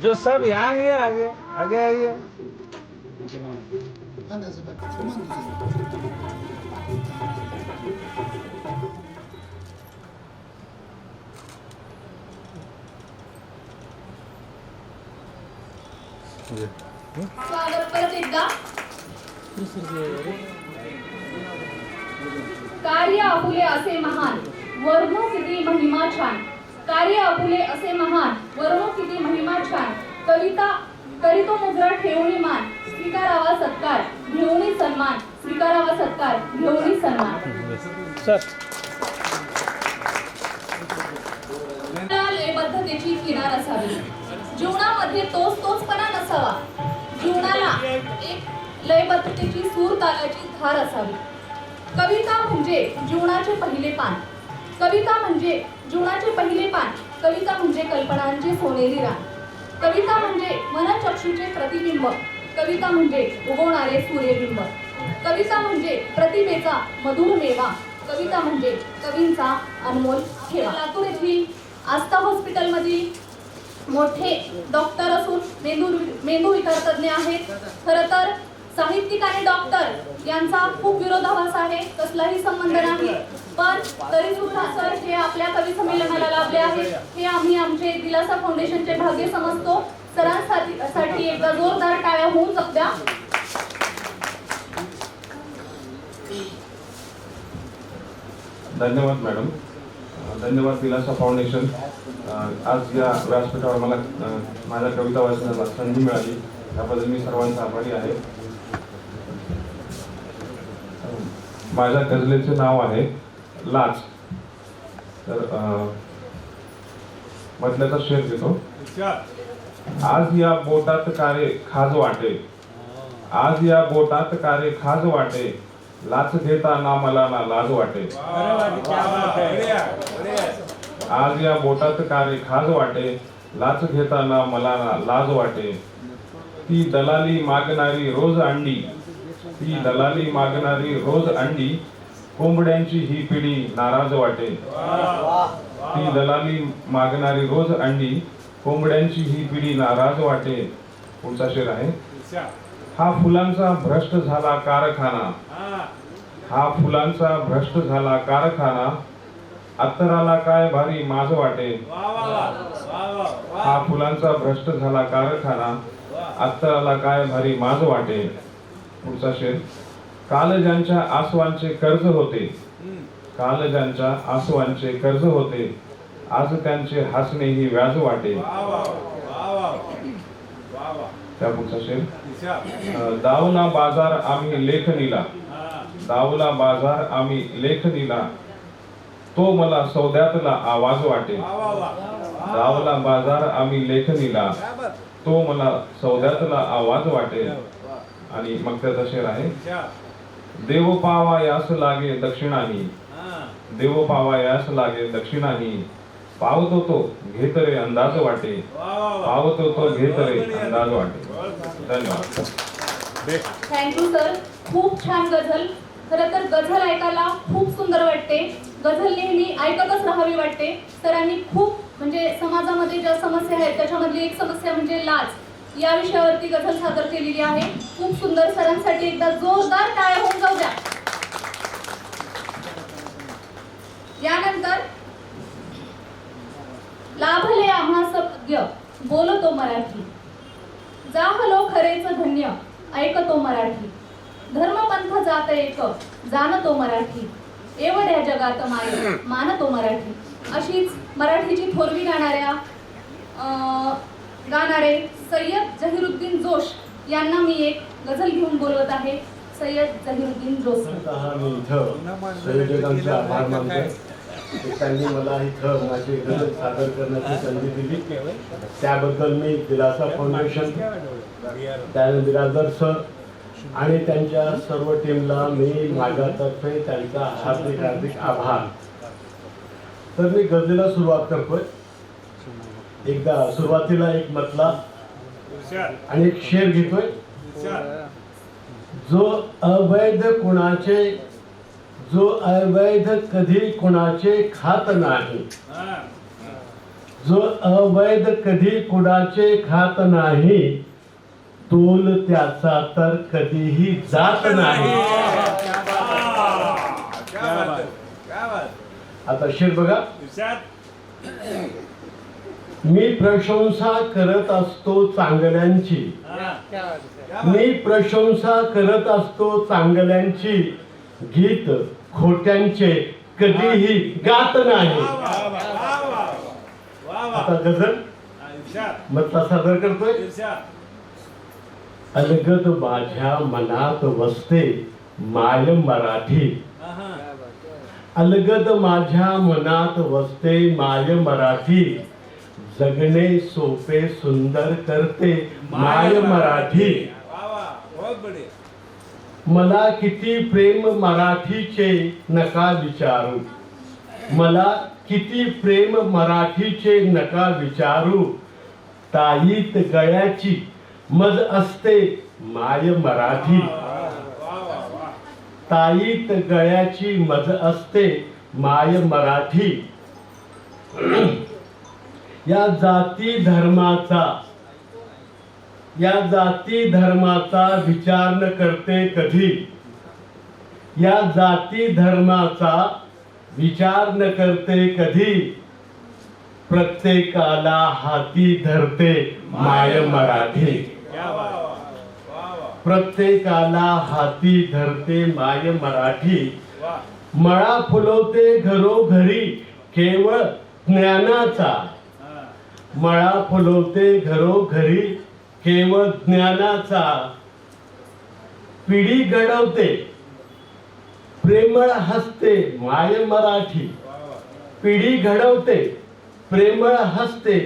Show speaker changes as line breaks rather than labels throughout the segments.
जो सब यहाँ है आगे आगे आइए।
स्वागत परत एकदा। कार्य आपुले असे महान वर्णो किती महिमा छान, कार्य आपुले असे महान वर्णो किती महिमा छान, कविता करीतो मुद्रा ठेवणी मान, स्वीकारावा सत्कार घेऊनी सन्मान, स्वीकारावा सत्कार घेऊनी सन्मान। लयबद्धतेची किनार असावी, जीवनामध्ये तोचपणा नसावा, जीवनाला एक लयबद्धतेची सूर तालाची धार असावी। कविता म्हणजे जीवनाचे पहिले पान, कविता म्हणजे जीवनाचे पहिले पान, कविता म्हणजे कल्पनांचे सोनेरी रान, कविता म्हणजे मनचक्षुचे प्रतिबिंब, कविता म्हणजे उगवणारे सूर्यबिंब, कविता म्हणजे प्रतिभेचा मधुर मेवा, कविता म्हणजे कवींचा अनमोल ठेवा। लातूर येथील आस्था हॉस्पिटल मधील मोठे डॉक्टर असून मेंदू विकार तज्ञ आहेत। खरं तर साहित्यिक आणि डॉक्टर यांचा खूप विरोधाभास आहे, कसलाही संबंध नाही, पण तरी सुद्धा सर हे आपल्या कवी संमेलनाला लाभले आहेत, हे आम्ही आमचे दिलासा फाउंडेशनचे भाग्य समजतो। सरांसाठी एकदा जोरदार टाळ्या होऊन जाऊ द्या।
धन्यवाद मॅडम, धन्यवाद दिलासा फाउंडेशन। आज या व्यासपीठावर मला माझ्या कविता वाचण्याला संधी मिळाली, त्याबद्दल मी सर्वांचा आभारी आहे। माझ्या गझलेचे नाव आहे लाच। तर म्हटल्याचा शेर घेतो। आज या बोटात कारे खाज वाटे, आज या बोटात कारे खाज वाटे, लाच घेता ना मला ना लाज वाटे। आज या बोटात कारे खाज वाटे, लाच घेता ना मला ना लाज वाटे। ती दलाली मागणारी रोज अंडी, ती दलाली मागणारी रोज अंडी, कोंबड्यांची ही पिढी नाराज वाटे। ती दलाली मागणारी रोज अंडी, कोंबड्यांची ही पिढी नाराज वाटे। पुढचा शेर आहे। हा फुलांचा भ्रष्ट झाला कारखाना, हा फुलांचा भ्रष्ट झाला कारखाना, अत्तराला काय भारी माझ वाटे। हा फुलांचा भ्रष्ट झाला कारखाना, अत्तराला काय भारी माझ वाटे। पुढचा शेर। काल ज्यांच्या आसवांचे कर्ज होते, काल ज्यांच्या आसवांचे कर्ज होते, आज त्यांचे हसणे ही व्याज वाटे। त्या पुढचा शेर। दावला बाजार आम्ही लेखनीला, दावला बाजार आम्ही लेखनीला, तो मला सौद्यातला आवाज वाटे। दावला बाजार आम्ही लेखनीला, तो मला सौद्यातला आवाज वाटे। आणि मग त्याचा शेर आहे। देव पावा यास लागे दक्षिणाही, देव पावा यास लागे दक्षिणाही, पावतो तो घेत रे अंदाज वाटे, पावतो तो घेत रे अंदाज वाटे। धन्यवाद।
थँक्यू सर, खूप छान गझल। खरं तर गझल ऐकायला खूप सुंदर वाटते, गझल नेहमी ऐकतच राहावी वाटते। सरांनी खूप म्हणजे समाजामध्ये ज्या समस्या आहेत त्याच्यामधली एक समस्या म्हणजे लाच, या विषयावरती गझल सादर केलेली आहे। खूप सुंदर। सरांसाठी एकदा जोरदार टाळ्या होऊन जाऊ द्या। यानंतर लाभले आम्हा सभ्य बोलतो मराठी, जाहलो खरेच धन्य ऐकतो मराठी, धर्मपंथ जात एक जाणतो मराठी, एवढ्या जगात माय मानतो मराठी। अशीच मराठीची थोरवी गाणारे सय्यद जहीरुद्दीन जोश यांना मी एक गझल घेऊन बोलवत आहे। सय्यद जहीरुद्दीन जोश।
मी इथं संयोजकांचे आभार मानतो, त्यांनी मला इथं माझी गझल सादर करण्याची संधी दिली, त्याबद्दल मी दिलासा फाउंडेशन, त्यानंतर बिरादर सर आणि त्यांच्या सर्व टीमला मी माझ्यातर्फे त्यांचा हार्दिक हार्दिक आभार। तर मी गझलेला सुरुवात करतोय। एकदा सुरुवातीला एक मतला आणि एक शेर घेतोय. जो अवैध कधी कुणाचे खात नाही, जो अवैध कधी कुणाचे खात नाही, तोल त्याचा तर कधीही जात नाही. आता शेर बघा. मी प्रशंसा करत असतो चांगल्यांची, मी प्रशंसा करत असतो चांगल्यांची, गीत खोट्यांचे कधीही गात नाही. आता गझल मधला सादर करतोय. अलगद माझ्या मनात वसते माय मराठी, अलगद माझ्या मनात वसते माय मराठी, जगणे सोपे सुंदर करते माय मराठी. मला किती प्रेम मराठीचे नका विचारू, मला किती प्रेम मराठीचे नका विचारू, ताईत गळ्याची मज असते माय मराठी, ताईत गळ्याची मज असते माय मराठी. या जाती धर्माचा विचार न करते कधी, या जाती धर्माचा विचार न करते कधी, प्रत्येकाला हाती धरते माय मराठी, प्रत्येकाला हाती धरते माय मराठी. मळा फुलवते घरोघरी केवळ ज्ञानाचा, मळा फुलवते घरोघरी केवळ ज्ञानाचा, पिढी घडवते प्रेमळ हसते माय मराठी, पिढी घडवते प्रेमळ हसते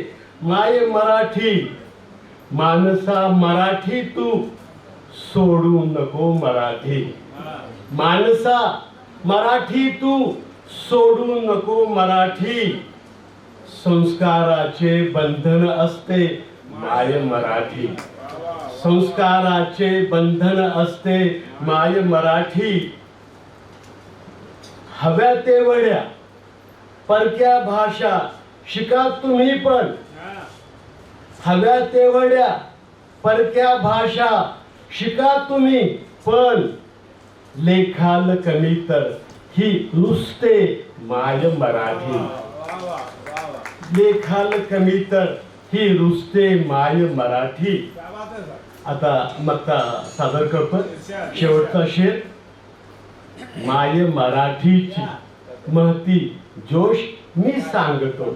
माय मराठी. मानसा मराठी तू सोडू नको मराठी, मानसा मराठी तू सोडू नको मराठी. संस्काराचे बंधन असते माय मराठी, संस्काराचे बंधन असते माय मराठी. हव्या तेवढ्या परक्या भाषा शिका तुम्ही पण, हव्या तेवढ्या परक्या भाषा शिका तुम्ही पण, लेखाल कमी तर ही रुसते माय मराठी, लेखाल कमी तर ही रुसते माय मराठी. आता मक्ता सादर करतो शेवटचा शेर. माय मराठीची महती जोश मी सांगतो,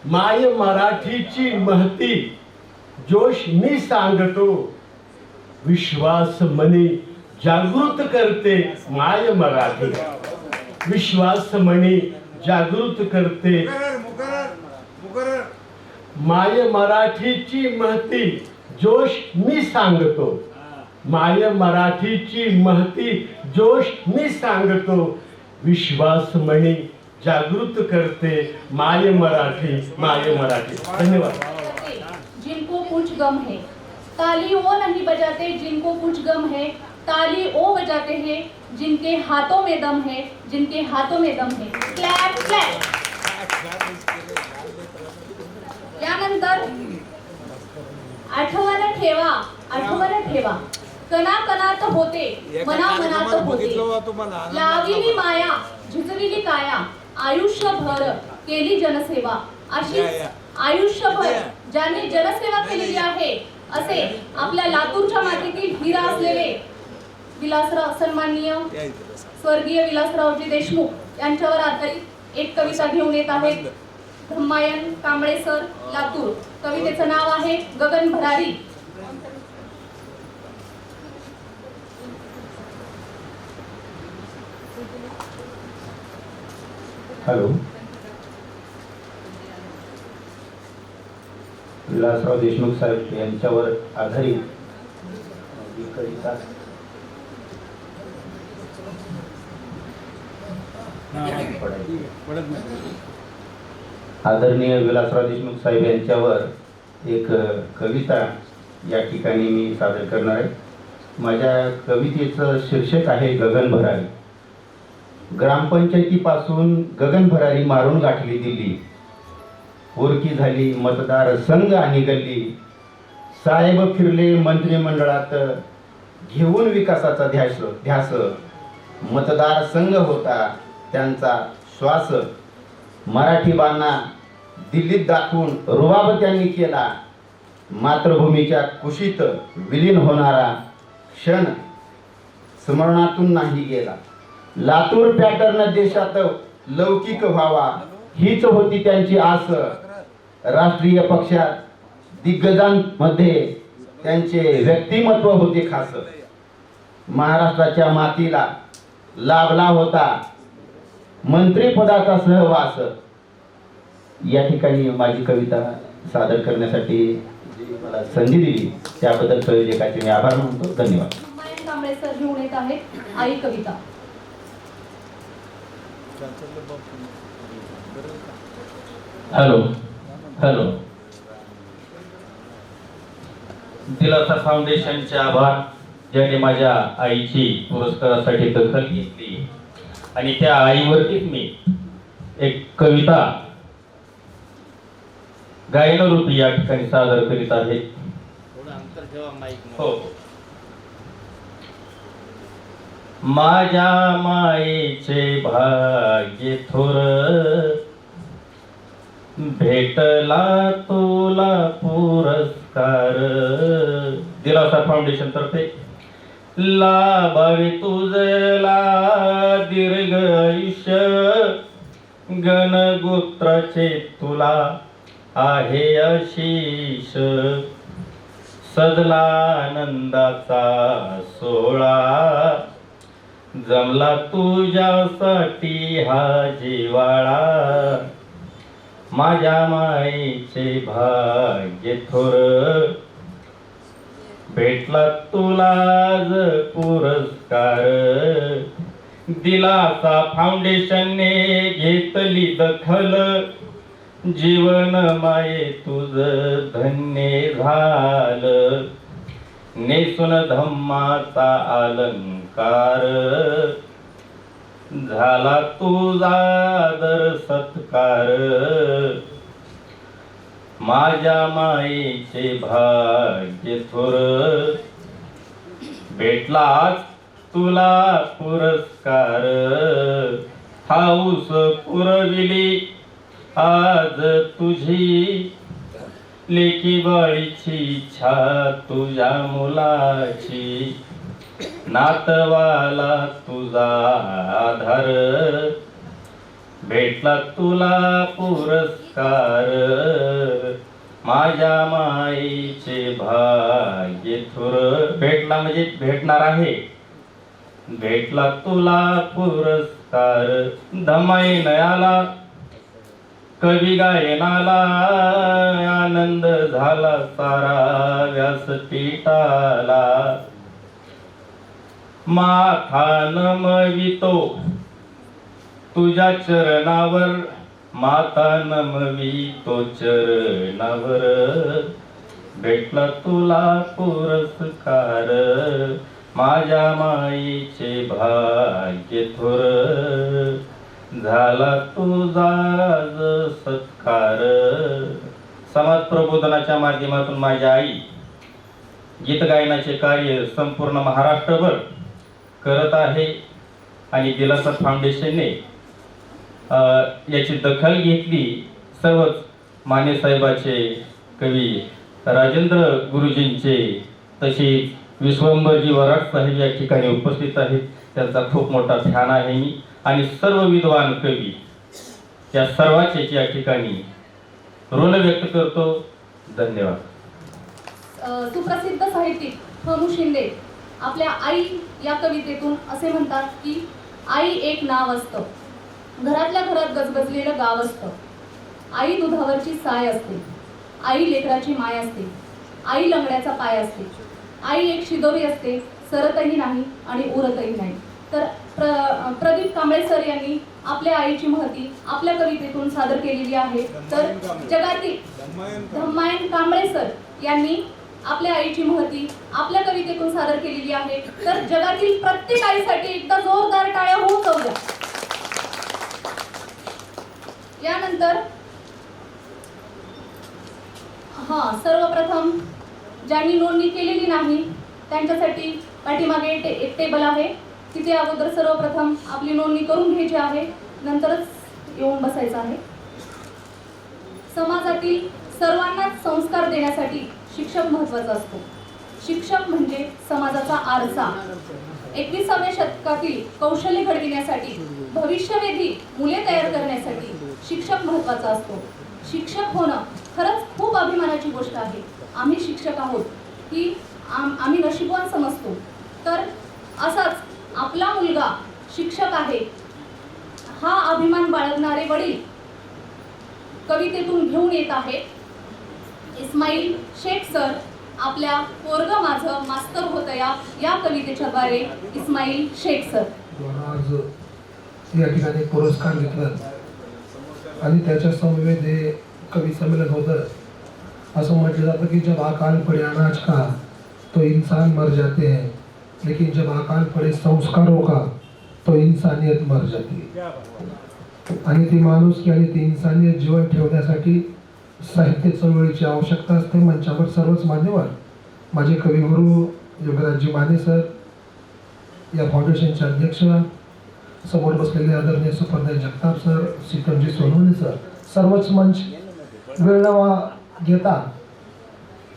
माय मराठीची महती जोश मी सांगतो, विश्वास मनी जागृत करते माय मराठी, विश्वास मनी जागृत करते माय मराठीची महती जोश मी सांगतो, माय मराठीची महती जोश मी सांगतो, विश्वास मनी जागृत करते माय मराठी, माय मराठी. धन्यवाद.
जिनको कुछ गम है ताली वो नहीं बजाते, जिनको कुछ गम है ताली वो बजाते हैं, जिनके हाथों में दम है, जिनके हाथों में दम है. Clap clap. यानंतर आठवण ठेवा कणाकणात होते मना मनात होते, लाविली माया झुजविली काया, आयुष्यभर केली जनसेवा. अशी आयुष्यभर ज्यांनी जनसेवा केलेली आहे असे आपल्या लातूरच्या मातीतील हिरा असलेले विलासराव, सन्माननीय स्वर्गीय विलासरावजी देशमुख यांच्यावर आधारित एक कविता घेऊन येत आहेत धम्मायन कांबळे सर, लातूर. कवितेचं नाव आहे गगन भरारी.
हॅलो, विलासराव देशमुख साहेब यांच्यावर आधारित ही कविता आदरणीय विलासराव देशमुख साहेब यांच्यावर एक कविता या ठिकाणी मी सादर करणार आहे. माझ्या कवितेचं शीर्षक आहे गगन भरारी. ग्रामपंचायतीपासून गगन भरारी मारून गाठली दिल्ली, ओरकी झाली मतदार संघ आणि गल्ली. साहेब फिरले मंत्रिमंडळात घेऊन विकासाचा ध्यास. मतदार संघ होता त्यांचा श्वास. मराठी बांना दिल्लीत दाखवून रुबाब त्यांनी केला. मातृभूमीच्या कुशीत विलीन होणारा क्षण स्मरणातून नाही गेला. लातूर पॅटर्न देशात लौकिक व्हावा हीच होती त्यांची आस. राष्ट्रीय पक्षात दिग्गजांमध्ये त्यांचे व्यक्तिमत्व होते खास. महाराष्ट्राच्या मातीला लाभला होता मंत्रिपदाचा सहवास. या ठिकाणी माझी कविता सादर करण्यासाठी जी मला संधी दिली त्याबद्दल संयोजकाचे मी आभार मानतो. धन्यवाद.
धम्मायन कांबळे सर घेऊन येत आहेत आई कविता.
Hello hello. दिलासा फाउंडेशनचे आभार, ज्याने माझ्या आईची पुरस्कारासाठी दखल घेतली आणि त्या आईवरतीच मी एक कविता गायनरूपी या ठिकाणी सादर करीत आहे. हो. माझ्या मायेचे भाग्य थोर, भेटला तुला पुरस्कार. दिलासा फाउंडेशन तर्फे लाभावे तुझला दीर्घ आयुष्य, गणगोत्राचे तुला आहे आशीष. सजला आनंदाचा सोहळा, जमला तुझ्यासाठी हा जिव्हाळा. माझ्या माईचे भाग्य थोर, भेटला तुला आज पुरस्कार. दिलासा फाउंडेशनने घेतली दखल, जीवन माये तुझ धन्य झालं. नेसून धम्माचा अलंकार, झाला तुझा आदर सत्कार. माझ्या माईचे भाग्य थोर, भेटला आज तुला पुरस्कार. हाऊस पुरविली आज तुझी, लेकी बाळीची इच्छा तुझ्या मुलाची. नातवाला तुझा आधार, भेटला तुला पुरस्कार. माझ्या माईचे भाग्य थोर, भेटला म्हणजे भेटणार आहे. भेटला तुला पुरस्कार. धम्माई नयाला कवी गायनाला, आनंद झाला सारा व्यासपीठाला. माथा नमवितो तुझ्या चरणावर, माता नमवितो चरणावर. भेटला तुला पुरस्कार. माझ्या माईचे भाग्य थोर, झाला तुझा आज सत्कार. समाज प्रबोधनाच्या माध्यमातून माझी आई गीत गायनाचे कार्य संपूर्ण महाराष्ट्रभर करत आहे आणि दिलासा फाउंडेशनने याची दखल घेतली. सर्वच माने साहेबाचे, कवी राजेंद्र गुरुजींचे, तसेच विश्वंभरजी वराड साहेब या ठिकाणी उपस्थित आहेत. त्यांचा खूप मोठा फॅन आहे मी आणि सर्व विद्वान कवी या सर्वांचे या ठिकाणी ऋण व्यक्त करतो. धन्यवाद.
सुप्रसिद्ध साहित्यिक हमू शिंदे आपल्या आई या कवितेतून असे म्हणतात की आई एक नाव असतं, घरातल्या घरात गजबजलेलं गाव असतं. आई दुधावरची साय असते, आई लेकराची माय असते, आई लंगड्याचा पाय असते. आई एक शिदोरी असते, सरतही नाही आणि उरतही नाही. तर प्रदीप कांबळे सर यांनी आपल्या आईची महती आपल्या कवितेतून सादर केलेली आहे. तर जगातील धम्मायन कांबळे सर यांनी आपल्या आईची महती आपल्या कवितेतून सादर केलेली आहे. तर जगातील प्रत्येक आईसाठी एकदा जोरदार टाळ्या होऊ जाऊ द्या. यानंतर सर्वप्रथम ज्यांनी नोंदणी केलेली नाही त्यांच्यासाठी पाठीमागे एक टेबल आहे. तिथे अगोदर सर्वप्रथम आपली नोंदणी करून घ्यायची आहे, नंतरच येऊन बसायचं आहे. समाजातील सर्वांनाच संस्कार देण्यासाठी शिक्षक महत्त्वाचा असतो. शिक्षक म्हणजे समाजाचा आरसा. 21व्या शतकातील कौशल्य घडविण्यासाठी, भविष्यवेधी मुले तयार करण्यासाठी शिक्षक महत्त्वाचा असतो. शिक्षक होणं खरंच खूप अभिमानाची गोष्ट आहे. आम्ही शिक्षक आहोत ही आम्ही नशीबवान समजतो. तर असाच आपला मुलगा शिक्षक आहे हा अभिमान बाळगणारे वडील कवितेतून घेऊन येत आहेत. इस्माईल शेख सर आपल्या पोरगं माझं मास्तर होतं या कवितेच्या द्वारे इस्माईल शेख सर
आज या ठिकाणी पुरस्कार घेतला आणि त्याच्या समवेत हे कवी संमेलन होतं. असं म्हटलं जातं की जब अकाल पड़े अनाज का तो इंसान मर जाते हैं, लेकिन जब अकाल पड़े संस्कारों का तो इंसानियत मर जाती है. आणि ती माणुसकी आणि ती इंसानियत जीवन ठेवण्यासाठी साहित्य चळवळीची आवश्यकता असते. मंचावर सर्वच मान्यवर माझे कविगुरू योगराजजी माने सर, या फाउंडेशनचे अध्यक्ष, समोर बसलेले आदरणीय सुपर्णय जगताप सर, सीतमजी सोनवणे सर, सर्वच मंच वेळ न घेता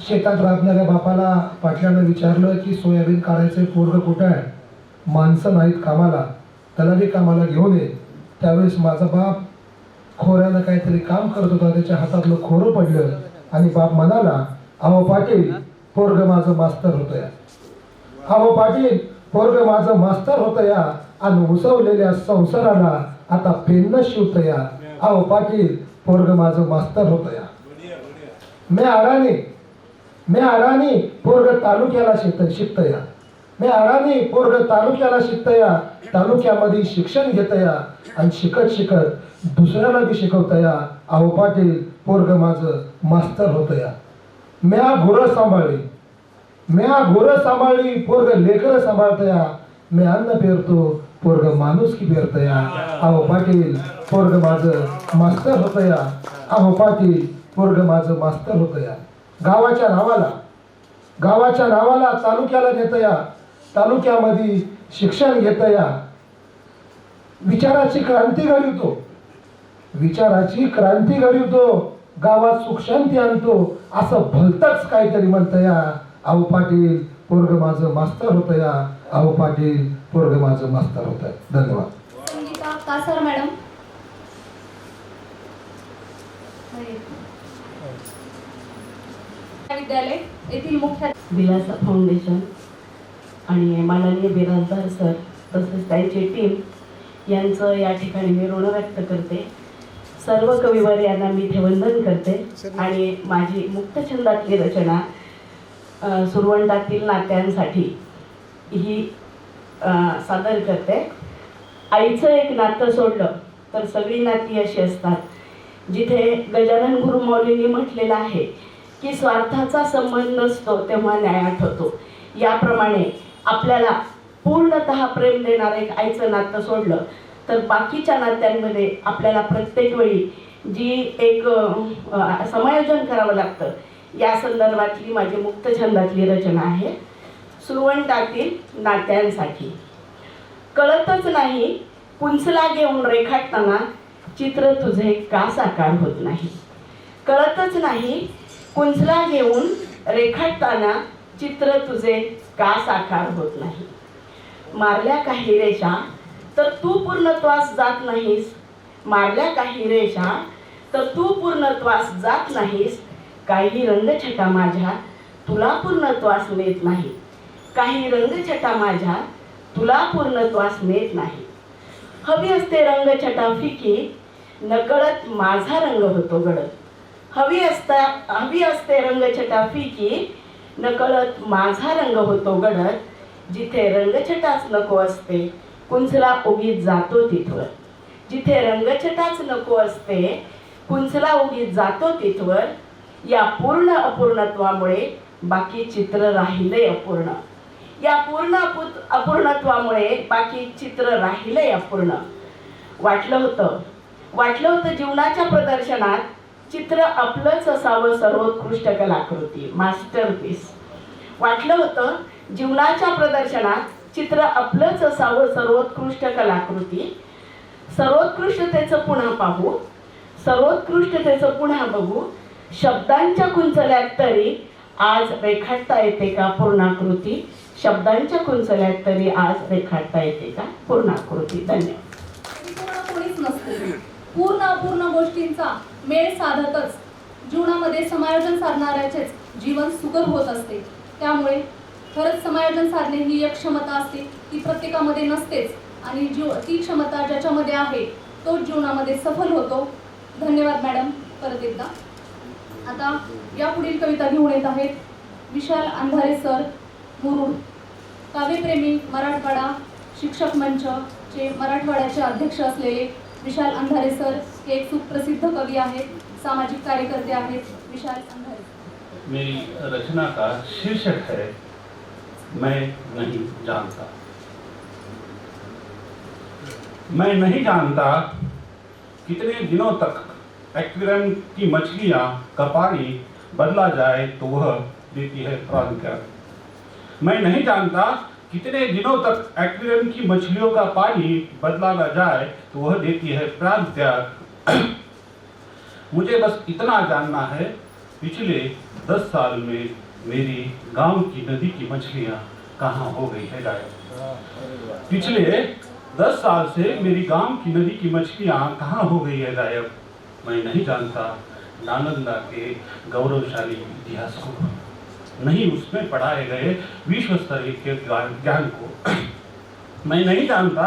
शेतात राबणाऱ्या बापाला पाटल्यानं विचारलं की सोयाबीन काढायचं पोरगं कुठं आहे, माणसं नाहीत कामाला, त्याला बी कामाला घेऊन ये. त्यावेळेस माझा बाप खोऱ्यानं काहीतरी काम करत होता, त्याच्या हातातलं खोरं पडलं आणि बाप म्हणाला, अहो पाटील पोरगं माझं मास्तर होतं या, अहो पाटील पोरगं माझं मास्तर होतं या, आणि उसवलेल्या संसाराला आता पेन्न शिवतं या, अहो पाटील पोरगं माझं मास्तर होतं या. मी अडाणी पोरगं तालुक्याला शिकतं या, मी अडाणी पोरगं तालुक्याला शिकतं या, तालुक्यामध्ये शिक्षण घेतं या, आणि शिकत शिकत दुसऱ्याला बी शिकवतं या, अहो पाटील पोरगं माझं मास्तर होतं या. म्या गुरं सांभाळली पोरगं लेकरं सांभाळतं या, मी अन्न पेरतो पोरगं माणुसकी पेरतं या, अहो पाटील पोरगं माझं मास्तर होतं या, अहो पाटील पोरगं माझं मास्तर होतं या. गावाच्या नावाला तालुक्याला नेतं या, तालुक्यामध्ये शिक्षण घेतं या. विचाराची क्रांती घडवतो, गावात सुख शांती आणतो, असं भलतंच काहीतरी म्हणतं या, अहो पाटील पोरगं माझं मास्तर होतं या, अहो पाटील पोरगं माझं मास्तर होतं. धन्यवाद.
संगीता कासार मॅडम. विद्यालय येथील मुख्य
विलासा फाउंडेशन आणि माननीय बिराजदार सर तसेच त्यांची टीम यांचं या ठिकाणी मी ऋण व्यक्त करते. सर्व कविवर यांना मी इथे वंदन करते आणि माझी मुक्तछंदातली रचना सुरवंटातील नात्यांसाठी ही सादर करते. आईचं एक नातं सोडलं तर सगळी नाती अशी असतात. जिथे गजानन गुरुमौलींनी म्हटलेलं आहे की स्वार्थाचा संबंध नसतो तेव्हा न्याय आठवतो, याप्रमाणे आपल्याला पूर्णतः प्रेम देणारं एक आईचं नातं सोडलं तर बाकीच्या नात्यांमध्ये आपल्याला प्रत्येक वेळी जी एक समायोजन करावं लागतं, या संदर्भातली माझी मुक्तछंदातली रचना आहे. सुरवंटातील नात्यांसाठी. कळतच नाही कुंचला घेऊन रेखाटताना चित्र तुझे का साकार होत नाही. कळतच नाही कुंचला घेऊन रेखाटताना चित्र तुझे का साकार होत नाही. मारल्या काही रेषा तर तू पूर्णत्वास जात नाहीस, मारल्या काही रेषा तर तू पूर्णत्वास जात नाहीस. काही रंगछटा माझ्या तुला पूर्णत्वास नेत नाही, काही रंगछटा माझ्या तुला पूर्णत्वास नेत नाही. हवी असते रंगछटा फिकी नकळत माझा रंग होतो गडद. हवी असते रंगछटा फिकी नकळत माझा रंग होतो गडद. जिथे रंगछटाच नको असते कुंचला उगीत जातो तिथवर. जिथे रंगछटाच नको असते कुंचला उगीत जातो तिथवर. या पूर्ण अपूर्णत्वामुळे बाकी चित्र राहिलंय अपूर्ण. या पूर्ण अपूर्णत्वामुळे बाकी चित्र राहिलंय अपूर्ण. वाटलं होतं जीवनाच्या प्रदर्शनात चित्र आपलंच असावं सर्वोत्कृष्ट कलाकृती, मास्टरपीस. वाटलं होतं जीवनाच्या प्रदर्शनात चित्र आपलंच असावं सर्वोत्कृष्ट कलाकृती. सर्वोत्कृष्टतेचं पुन्हा पाहू, सर्वोत्कृष्टतेचं पुन्हा बघू. शब्दांच्या कुंचल्यात तरी आज रेखाटता येते का पूर्णाकृती. शब्दांच्या कुंचल्यात तरी आज रेखाटता येते का पूर्णाकृती. धन्यवाद.
परिपूर्ण कोणीच नसते. पूर्ण अपूर्ण गोष्टींचा मेळ साधतच जीवनामध्ये समायोजन साधणाऱ्याचेच जीवन सुकर होत असते. त्यामुळे खरंच समायोजन साधणे ही एक क्षमता असते, ती प्रत्येकामध्ये नसतेच. आणि ती क्षमता ज्याच्यामध्ये आहे तोच जीवनामध्ये सफल होतो. धन्यवाद मॅडम परत एकदा. आता या पुढील कविता घेऊन येत आहेत विशाल अंधारे सर, मुरुड. काव्यप्रेमी मराठवाडा शिक्षक मंचचे मराठवाड्याचे अध्यक्ष असलेले विशाल अंधारे सर हे एक सुप्रसिद्ध कवी आहेत, सामाजिक कार्यकर्ते आहेत. विशाल अंधारे.
मेरी रचना का शीर्षक है मैं नहीं जानता. मैं नहीं जानता कितने दिनों तक एक्वेरियम की मछलियां का पानी बदला जाए तो वह देती है प्राण त्याग. मैं नहीं जानता कितने दिनों तक एक्वेरियम की मछलियों का पानी बदला न जाए तो वह देती है प्राण त्याग. मुझे बस इतना जानना है पिछले 10 साल में मेरी गांव की नदी की मछलियां कहाँ हो गई है गायब. पिछले 10 साल से मेरी गांव की नदी की मछलियां कहाँ हो गई है गायब. मैं नहीं जानता नालंदा के गौरवशाली इतिहास को, नहीं उसमें पढ़ाए गए विश्व स्तरीय के ज्ञान को. मैं नहीं जानता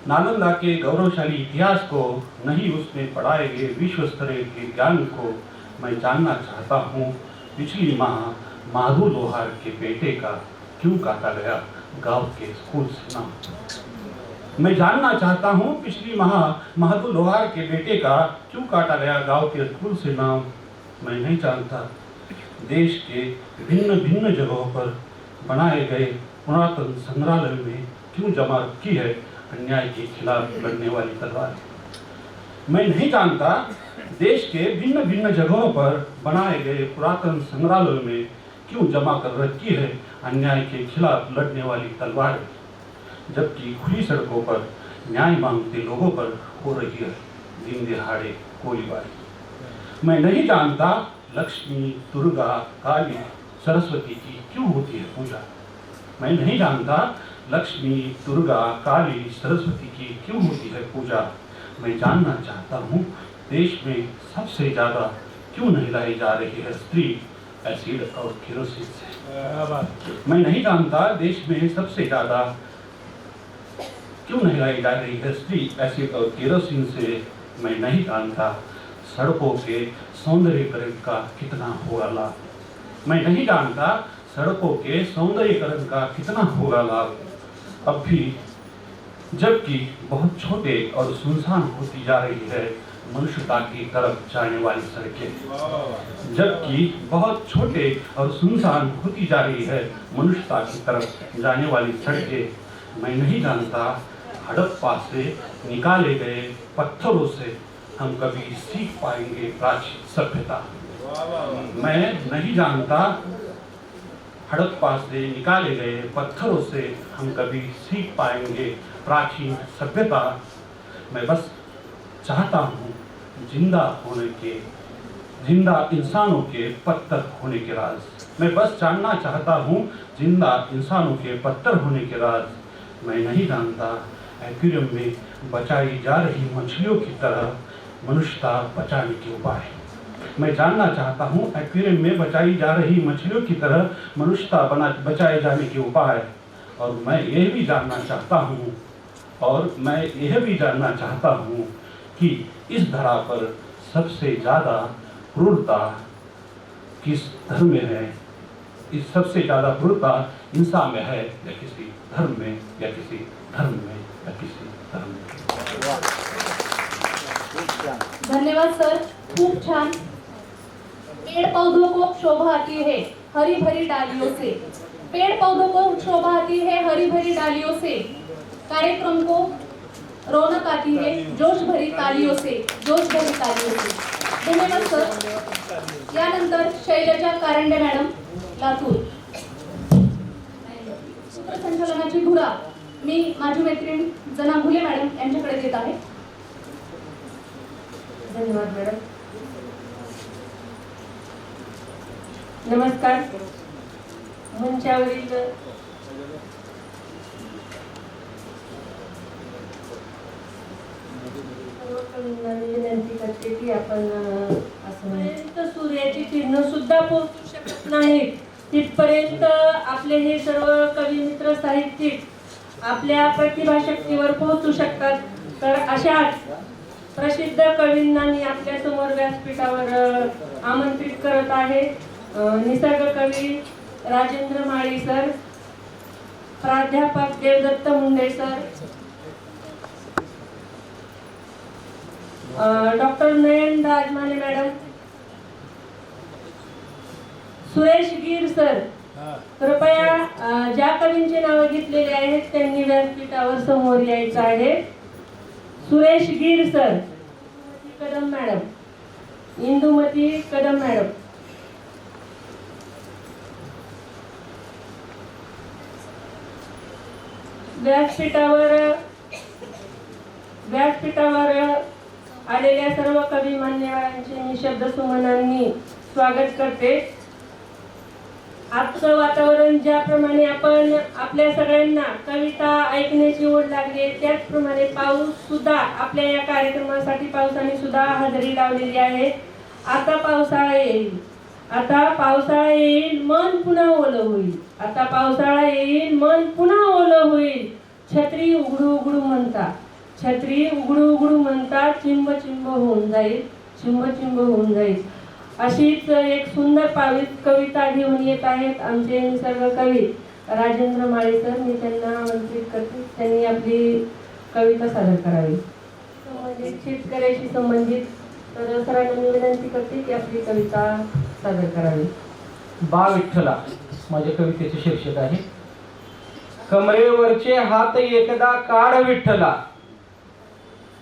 नालंदा के गौरवशाली इतिहास को, नहीं उसमें पढ़ाए गए विश्व स्तरीय के ज्ञान को. मैं जानना चाहता हूँ पिछली माह माधु लोहार के बेटे का क्यों काटा गया गांव के स्कूल से नाम. मैं जानना चाहता हूँ पिछली माह माधु लोहार के बेटे का क्यों काटा गया गांव के स्कूल से नाम. मैं नहीं जानता देश के भिन्न भिन्न जगहों पर बनाए गए पुरातन संग्रहालय में क्यों जमा की है अन्याय के खिलाफ लड़ने वाली तलवार. मैं नहीं जानता देश के भिन्न भिन्न जगहों पर बनाए गए पुरातन संग्रहालयों में क्यों जमा कर रखी है अन्याय के खिलाफ लड़ने वाली तलवार, जबकि खुली सड़कों पर न्याय मांगते लोगों पर हो रही है दिन दिहाड़े गोलीबारी. मैं नहीं जानता लक्ष्मी, दुर्गा, काली, सरस्वती की क्यों होती है पूजा. मैं नहीं जानता लक्ष्मी, दुर्गा, काली, सरस्वती की क्यों होती है पूजा. मैं जानना चाहता हूँ देश में सबसे ज़्यादा क्यों नहलाई जा रही है स्त्री एसिड और केरोसिन से. मैं नहीं जानता देश में सबसे ज़्यादा क्यों नहलाई जा रही है स्त्री एसिड और केरोसिन से. मैं नहीं जानता सड़कों के सौंदर्यीकरण का कितना होगा लाभ. मैं नहीं जानता सड़कों के सौंदर्यीकरण का कितना होगा लाभ. अब भी जबकि बहुत छोटे और सुनसान होती जा रही है मनुष्यता की तरफ जाने वाली सड़कें, जबकि बहुत छोटे और सुनसान होती जा रही है मनुष्यता की तरफ जाने वाली सड़कें. मैं नहीं जानता हड़प्पा से निकाले गए पत्थरों से हम कभी सीख पाएंगे प्राचीन सभ्यता. मैं नहीं जानता हड़प्पा से निकाले गए पत्थरों से हम कभी सीख पाएंगे प्राचीन सभ्यता. मैं बस चाहता हूँ जिंदा इंसानों के पत्थर होने के राज. मैं बस जानना चाहता हूँ जिंदा इंसानों के पत्थर होने के राज. मैं नहीं जानता एक्वेरियम में बचाई जा रही मछलियों की तरह मनुष्यता बचाने के उपाय. मैं जानना चाहता हूँ एक्वेरियम में बचाई जा रही मछलियों की तरह मनुष्यता बचाए जाने के उपाय. और मैं यह भी जानना चाहता हूँ कि इस धरा पर सबसे ज़्यादा क्रूरता किस धर्म में है. इस सबसे ज़्यादा क्रूरता इंसान में है या किसी धर्म में या किसी धर्म में या किसी धर्म में.
धन्यवाद सर, खूप छान. पेड़ पौधों को शोभा आती है हरी भरी डालियों से। पेड़ पौधों को शोभा आती है हरी भरी डालियों से, कार्यक्रम को रौनक आती है जोश भरी तालियों से, जोश भरी तालियों से। धन्यवाद सर। यानंतर शैलजा कारंडे मॅडम, लातूर। सूत्रसंचालनाची धुरा मी माझी मैत्रीण जना घुले मॅडम यांच्याकडे देत आहे।
धन्यवाद मॅडम। नमस्कार। मंचावरील विनंती करते की आपण असं सूर्याची किरण सुद्धा पोहोचू शकत नाहीत तिथपर्यंत आपले हे सर्व कवी मित्र साहित्यिक आपल्या प्रतिभाशक्तीवर पोहोचू शकतात। तर अशाच प्रसिद्ध कवींना मी आपल्या समोर व्यासपीठावर आमंत्रित करत आहे। निसर्ग कवी राजेंद्र माळी सर, प्राध्यापक देवदत्त मुंडे सर, डॉक्टर नयन राजमाने मॅडम, सुरेश गिर सर, कृपया ज्या कवींचे नाव घेतलेले आहेत त्यांनी व्यासपीठावर समोर यायचं आहे। Suresh Gir sir, Kadam madam, Indumati Kadam madam, व्यासपीठावर आलेल्या सर्व कवी मान्यवरांचे मी शब्दसुमनांनी स्वागत करते। आजचं वातावरण ज्याप्रमाणे आपण आपल्या सगळ्यांना कविता ऐकण्याची ओढ लागली त्याचप्रमाणे पाऊस सुद्धा आपल्या या कार्यक्रमासाठी पावसाने सुद्धा हजेरी लावलेली आहे। आता पावसाळा येईल, आता पावसाळा येईल, मन पुन्हा ओलं होईल, आता पावसाळा येईल, मन पुन्हा ओलं होईल। छत्री उघडू उघडू म्हणता, छत्री उघडू उघडू म्हणता, चिंब चिंब होऊन जाईल, चिंब चिंब होऊन जाईल। अशीच एक सुंदर कविता घेऊन येत आहेत आमचे निसर्ग कवी राजेंद्र माळी सर। मी त्यांना आमंत्रित करते, त्यांनी आपली कविता सादर करावी। संबंधित शेतकऱ्याशी संबंधित तर सरांना मी विनंती करते की आपली कविता सादर करावी।
बा विठ्ठला माझ्या कवितेचे शीर्षक आहे। कमरेवरचे हात एकदा काढ विठ्ठला,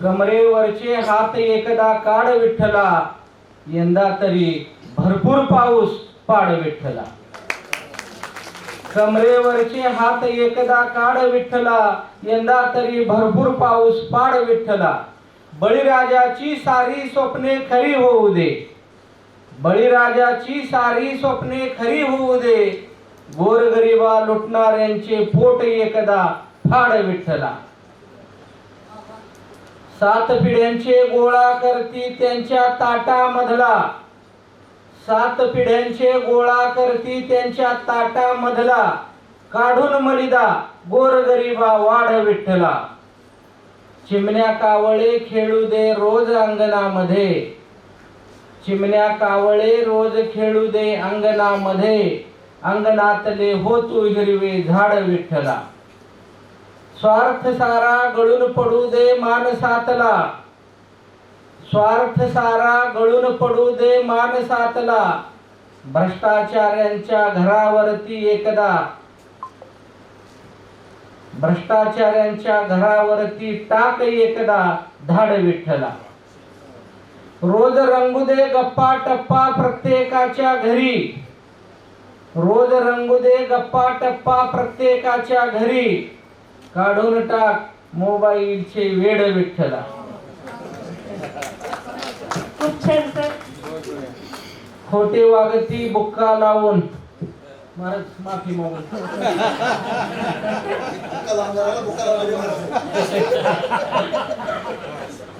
कमरेवरचे हात एकदा काढ विठ्ठला, यंदा तरी भरपूर पाऊस पाड विठ्ठला। कमरेवरचे हात एकदा काढ विठ्ठला, यंदा तरी भरपूर पाऊस पाड विठ्ठला। बळीराजाची सारी स्वप्ने खरी होऊ दे, बळीराजाची सारी स्वप्ने खरी होऊ दे, गोरगरिबा लुटणाऱ्यांचे पोट एकदा फाड विठ्ठला। 7 पिढ्यांचे गोळा करती त्यांच्या ताटामधला, 7 पिढ्यांचे गोळा करती त्यांच्या ताटामधला, काढून मलिदा गोरगरिबा वाढ विठ्ठला। चिमण्या कावळे खेळू दे रोज अंगणामध्ये, चिमण्या कावळे रोज खेळू दे अंगणामध्ये, अंगणातले हो तू हिरवे झाड विठ्ठला। स्वार्थ सारा गळून पडू दे मानसातला, स्वार्थ सारा गळून पडू दे मानसातला, भ्रष्टाचार्यांच्या घरावरती एकदा, भ्रष्टाचार्यांच्या घरावरती टाक एकदा धाड विठ्ठला। रोज रंगू दे गप्पा टप्पा प्रत्येकाच्या घरी, रोज रंगू दे गप्पा टप्पा प्रत्येकाच्या घरी, काढून टाक मोबाईलचे वेड विठ्ठला।
खूप छान सर।
खोटे वागती बुक्का लावून, महाराज माफी मागून,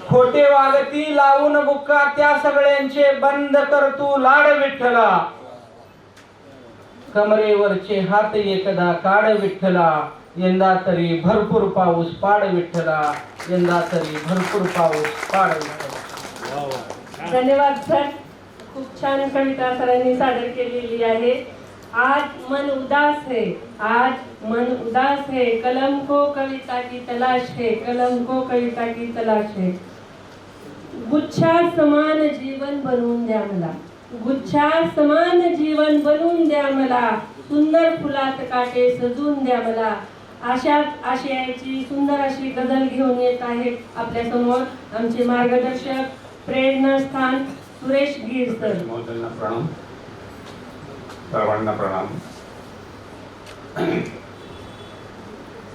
खोटे वागती लावून बुक्का त्या सगळ्यांचे बंद कर तू लाड विठ्ठला। कमरेवरचे हात एकदा काढ विठ्ठला, यंदा तरी भरपूर पाऊस पाड विठ्ठला, यंदा तरी भरपूर पाऊस पाड विठ्ठला।
धन्यवाद सर। खूप छान कविता सरांनी सादर केलेली आहे। आज मन उदास है, आज मन उदास है, कलम को कविता की तलाश है, कलम को कविता की तलाश है। गुच्छा समान जीवन बनवून द्या मला, गुच्छा समान जीवन बनवून द्या मला, सुंदर फुलात काटे सजून द्या मला. अशाच आशयाची सुंदर अशी गझल घेऊन येत आहेत आपल्या समोर आमचे मार्गदर्शक, प्रेरणास्थान सुरेश गिर सर.
महोदयांना प्रणाम, सर्वांना प्रणाम.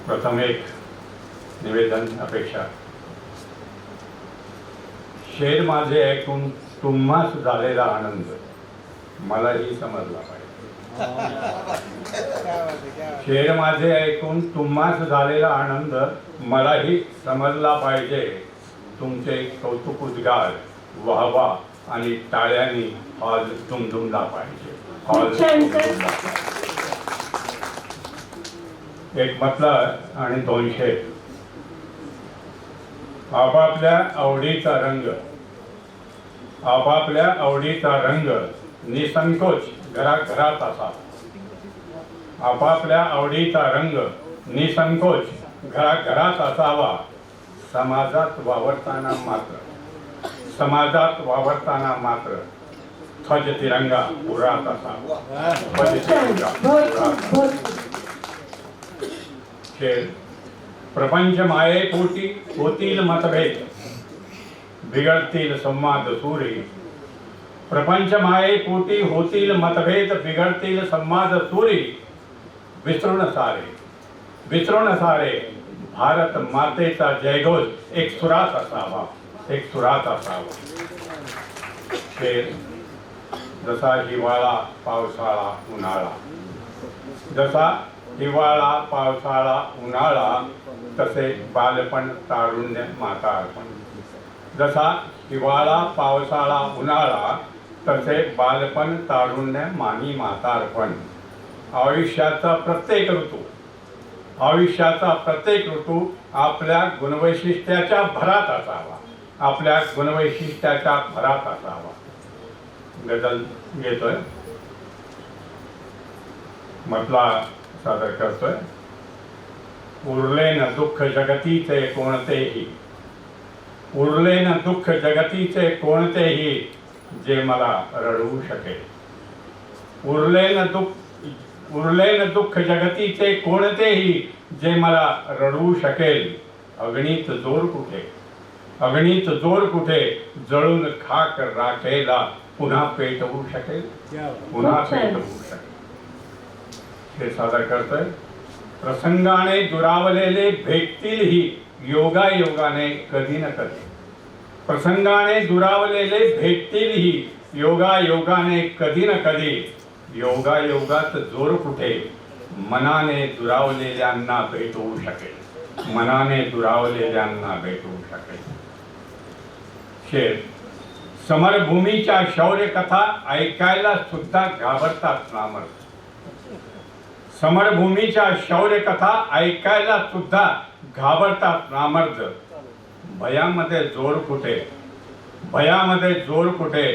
प्रथम एक निवेदन अपेक्षा. शेर माझे ऐकून तुम्हास झालेला आनंद मलाही समजला पाहिजे. शेर माझे ऐकून तुम्हास झालेला आनंद मलाही समजला पाहिजे. तुमचे कौतुक उद्गार, वाहवा आणि टाळ्यांनी हॉल दुमदुमला पाहिजे. हॉल दुमदुमला. एक मतलब आणि 200. आपापल्या आवडीचा रंग, आपापल्या आवडीचा रंग निसंकोच घराघरात असावा. आपापल्या आवडीचा रंग निसंकोच घराघरात असावा. समाजात वावरताना मात्र ध्वज तिरंगा उरात असावा. ध्वज तिरंगा उरात. शेर. प्रपंच मायेपोटी होतील मतभेद, बिघडतील संवाद सुरे. प्रपंच मायेपोटी होतील मतभेद, बिघडतील संवाद सुरे. विसरून सारे भारत मातेचा जयघोष एक सुरात असावा, एक सुरात असावा. शेर. जसा हिवाळा पावसाळा उन्हाळा, जसा हिवाळा पावसाळा उन्हाळा, तसे बालपण तारुण्य म्हातारपण. जसा हिवाळा पावसाळा उन्हाळा, तसे बालपण तारुण्य मानी म्हातारपण. आयुष्याचा प्रत्येक ऋतू आपल्या गुणवैशिष्ट्याच्या भरात असावा, आपल्या गुणवैशिष्ट्याच्या भरात असावा. गझल घेतोय, मतला सादर करतोय. उरले न दुःख जगतीचे कोणतेही, उरले न दुःख जगतीचे कोणतेही, जे मला रडवू शकेल. उरले न दुःख जगतीचे कोणतेही, जे मला रडवू शकेल. अगणित जोर कुठे जळून खाक राखेला पुन्हा पेटवू शकेल, पुन्हा पेटवू शकेल. हे सादर करतोय. प्रसंगाने दुरावलेले भेटतीलही योगायोगाने कधी न कधी. प्रसंगाने दुरावलेले भेटतीलही योगायोगाने कधी न कधी. योगायोगात जोर कुठे मनाने दुरावलेल्यांना भेटवू शकेल, मनाने दुरावलेल्यांना भेटवू शकेल. शेर. समरभूमीच्या शौर्य कथा ऐकायला सुद्धा घाबरतात नामर्द. समरभूमीच्या शौर्य कथा ऐकायला सुद्धा घाबरतात नामर्द. भयामध्ये जोर कुठे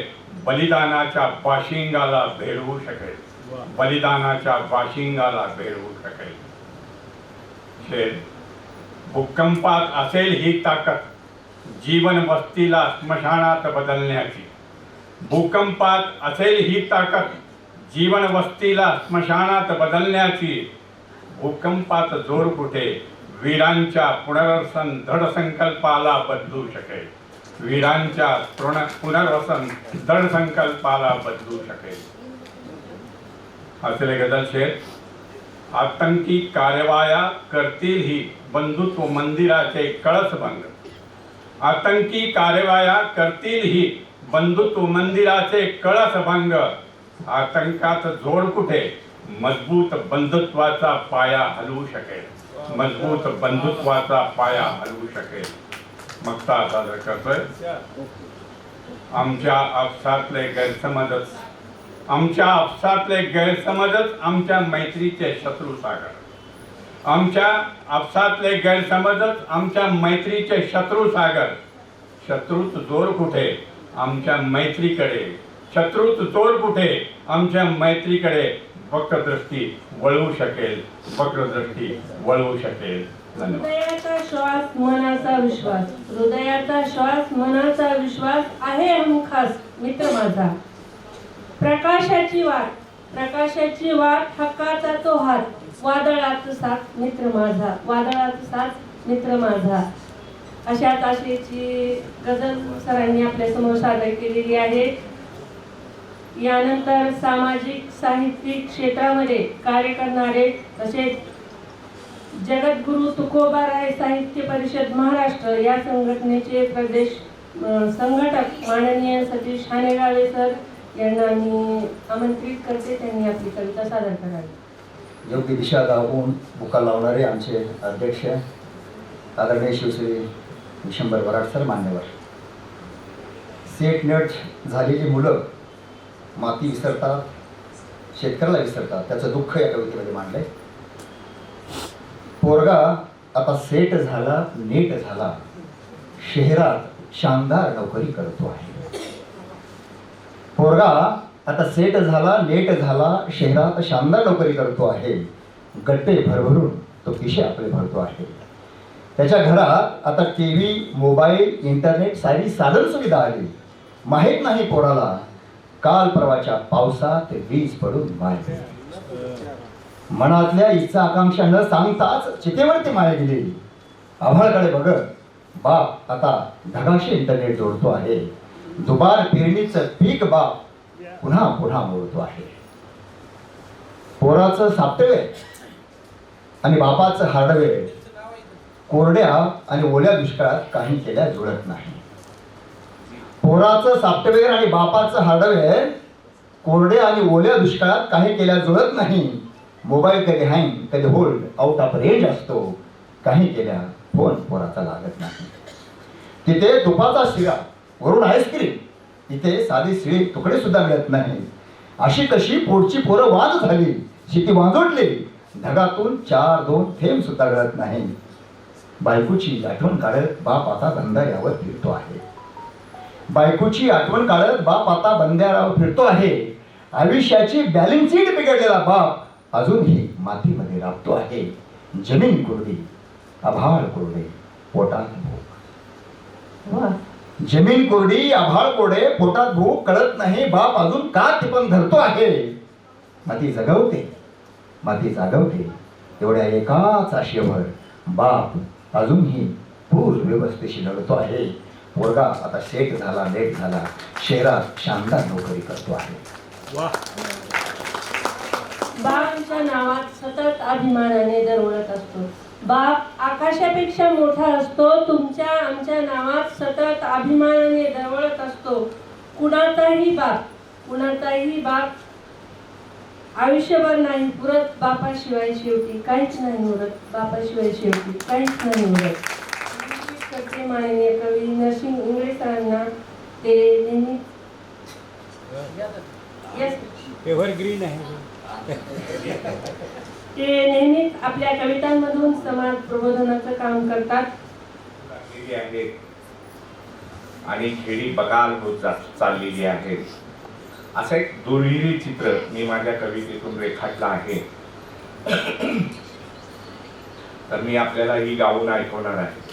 बलिदानाच्या बाशिंगाला भेडवू शकेल, बलिदानाच्या बाशिंगाला भेडवू शकेल. शेर. भूकंपात असेल ही ताकद जीवन वस्तीला स्मशानात बदलण्याची. भूकंपात असेल ही ताकद जीवन वस्तीला स्मशानात बदलण्याची. भूकंपात जोर कुठे वीरांच्या पुनर्वसन दृढ संकल्पाला बदलू शकेल, वीरांच्या पुनर्वसन दृढ संकल्पाला बदलू शकेल. असले गझल शेर. आतंकी कारवाया करतील ही बंधुत्व मंदिराचे कळसभंग. आतंकी कारवाया करतील ही बंधुत्व मंदिराचे कळसभंग. आतंकात जोर कुठे मजबूत बंधुत्वाचा पाया हलवू शकेल, मजबूत बंधुत्वाचा पाया हलवू शकेल. मक्ता सादर करतोय. आमच्या आपसातले गैरसमजच आमच्या मैत्रीचे शत्रू सागर. आमच्या आपसातले गैरसमजच आमच्या मैत्रीचे शत्रू सागर. शत्रूत जोर कुठे आमच्या मैत्रीकडे, शत्रूत जोर कुठे आमच्या मैत्रीकडे वक्रदृष्टी वळवू शकेल, वक्रदृष्टी वळवू शकेल. धन्यवाद.
हृदयाचा श्वास मनाचा विश्वास, हृदयाचा श्वास मनाचा विश्वास आहे हमखास मित्र माझा. प्रकाशाची वाट हक्काचा तो हात, वादळात साथ मित्र माझा, वादळात साथ मित्र माझा. अशाच आशयाची गझल सरांनी आपल्या समोर सादर केलेली आहे. यानंतर सामाजिक साहित्यिक क्षेत्रामध्ये कार्य करणारे तसेच जगद्गुरु तुकोबाराय साहित्य परिषद महाराष्ट्र या संघटनेचे प्रदेश संघटक माननीय सतीश हानेगाळे सर यांना मी आमंत्रित करते. त्यांनी आपली कविता सादर करावी.
योग्य दिशा दाखवून बुका लावणारे आमचे अध्यक्ष आदरणीय शिवश्री विशंबर वराड सर, मान्यवर. सेट नट झालेली मुलं माती विसरतात, शेतकऱ्याला विसरतात, त्याचं दुःख या कवितेमध्ये मांडलंय. पोरगा आता सेट झाला, नेट झाला, शहरात शानदार नोकरी करतो आहे. पोरगा आता सेट झाला, नेट झाला, शहरात शानदार नोकरी करतो आहे. गट्टे भरभरून तो खिशे आपले भरतो आहे. त्याच्या घरात आता TV, मोबाईल, इंटरनेट सारी साधन सुविधा आली. माहीत नाही पोराला काल परवाच्या पावसात वीज पडून माय. मनातल्या इच्छा आकांक्षा न सांगताच चितेवरती माय गेली. आभाळाकडे बघत बाप आता ढगाशी इंटरनेट जोडतो आहे. दुबार पेरणीचं पीक बाप पुन्हा पुन्हा मोडतो आहे. पोराचं सॉफ्टवेअर आणि बापाचं हार्डवेअर कोरड्या आणि ओल्या दुष्काळात काही केल्या जुळत नाही. पोराचं सॉफ्टवेअर आणि बापाचं हार्डवेअर कोरड्या आणि ओल्या दुष्काळात काही केल्या जुळत नाही. मोबाईल कधी हँग, कधी होल्ड, आउट ऑफ रेंज असतो. काही केल्या फोन पोराचा लागत नाही. तिथे तुपाचा शिरा, वरून आईस्क्रीम, इथे साधी शिळी तुकडे सुद्धा मिळत नाही. अशी कशी पोटची पोरं वाद झाली, शिटी वाजोडली, ढगातून 4-2 थेंब सुद्धा गळत नाही. बायकोची आठवण काढत बाप आता बंधाऱ्यावर फिरतो आहे. बायकोची आठवण काढत बाप आता बंधाऱ्यावर फिरतो आहे. आयुष्याची बॅलन्स शीट बिघडलेला बाप अजूनही मातीमध्ये राबतो आहे. जमीन कोरडी, आभाळ कोरडे, पोटात भूक. जमीन कोरडी, आभाळ कोरडे, पोटात भूक, कळत नाही बाप अजून का टिपण धरतो आहे. माती जगवते, माती जागवते, एवढ्या एकाच आशेवर बाप अजूनही पूर व्यवस्थेशी लढतो आहे. पोरगा आता सेट झाला, नेट झाला, शहरात शानदार नोकरी करतो आहे.
बापच्या नावात सतत अभिमानाने दरवळत असतो. बाप आकाशापेक्षा मोठा असतो. तुमच्या आमच्या नावात सतत अभिमानाने दरवळत असतो. कुणाचाही बाप आयुष्यभर नाही पुरत बापाशिवाय शेवटी काहीच नाही उरत. बापाशिवाय शेवटी काहीच नाही उरत. करते माननीय कवी नरसिंह इंगळे सरांना. ते नेहमी
ग्रीन आहे.
ते नेहमीच आपल्या कवितांमधून समाज प्रबोधनाचं काम करतात.
आणि खेडी बगाल होत चाललेली आहे. असं एक दुर्मिळ चित्र मी माझ्या कवितेतून रेखाटलं आहे. तर मी आपल्याला ही गाऊन ऐकवणार आहे.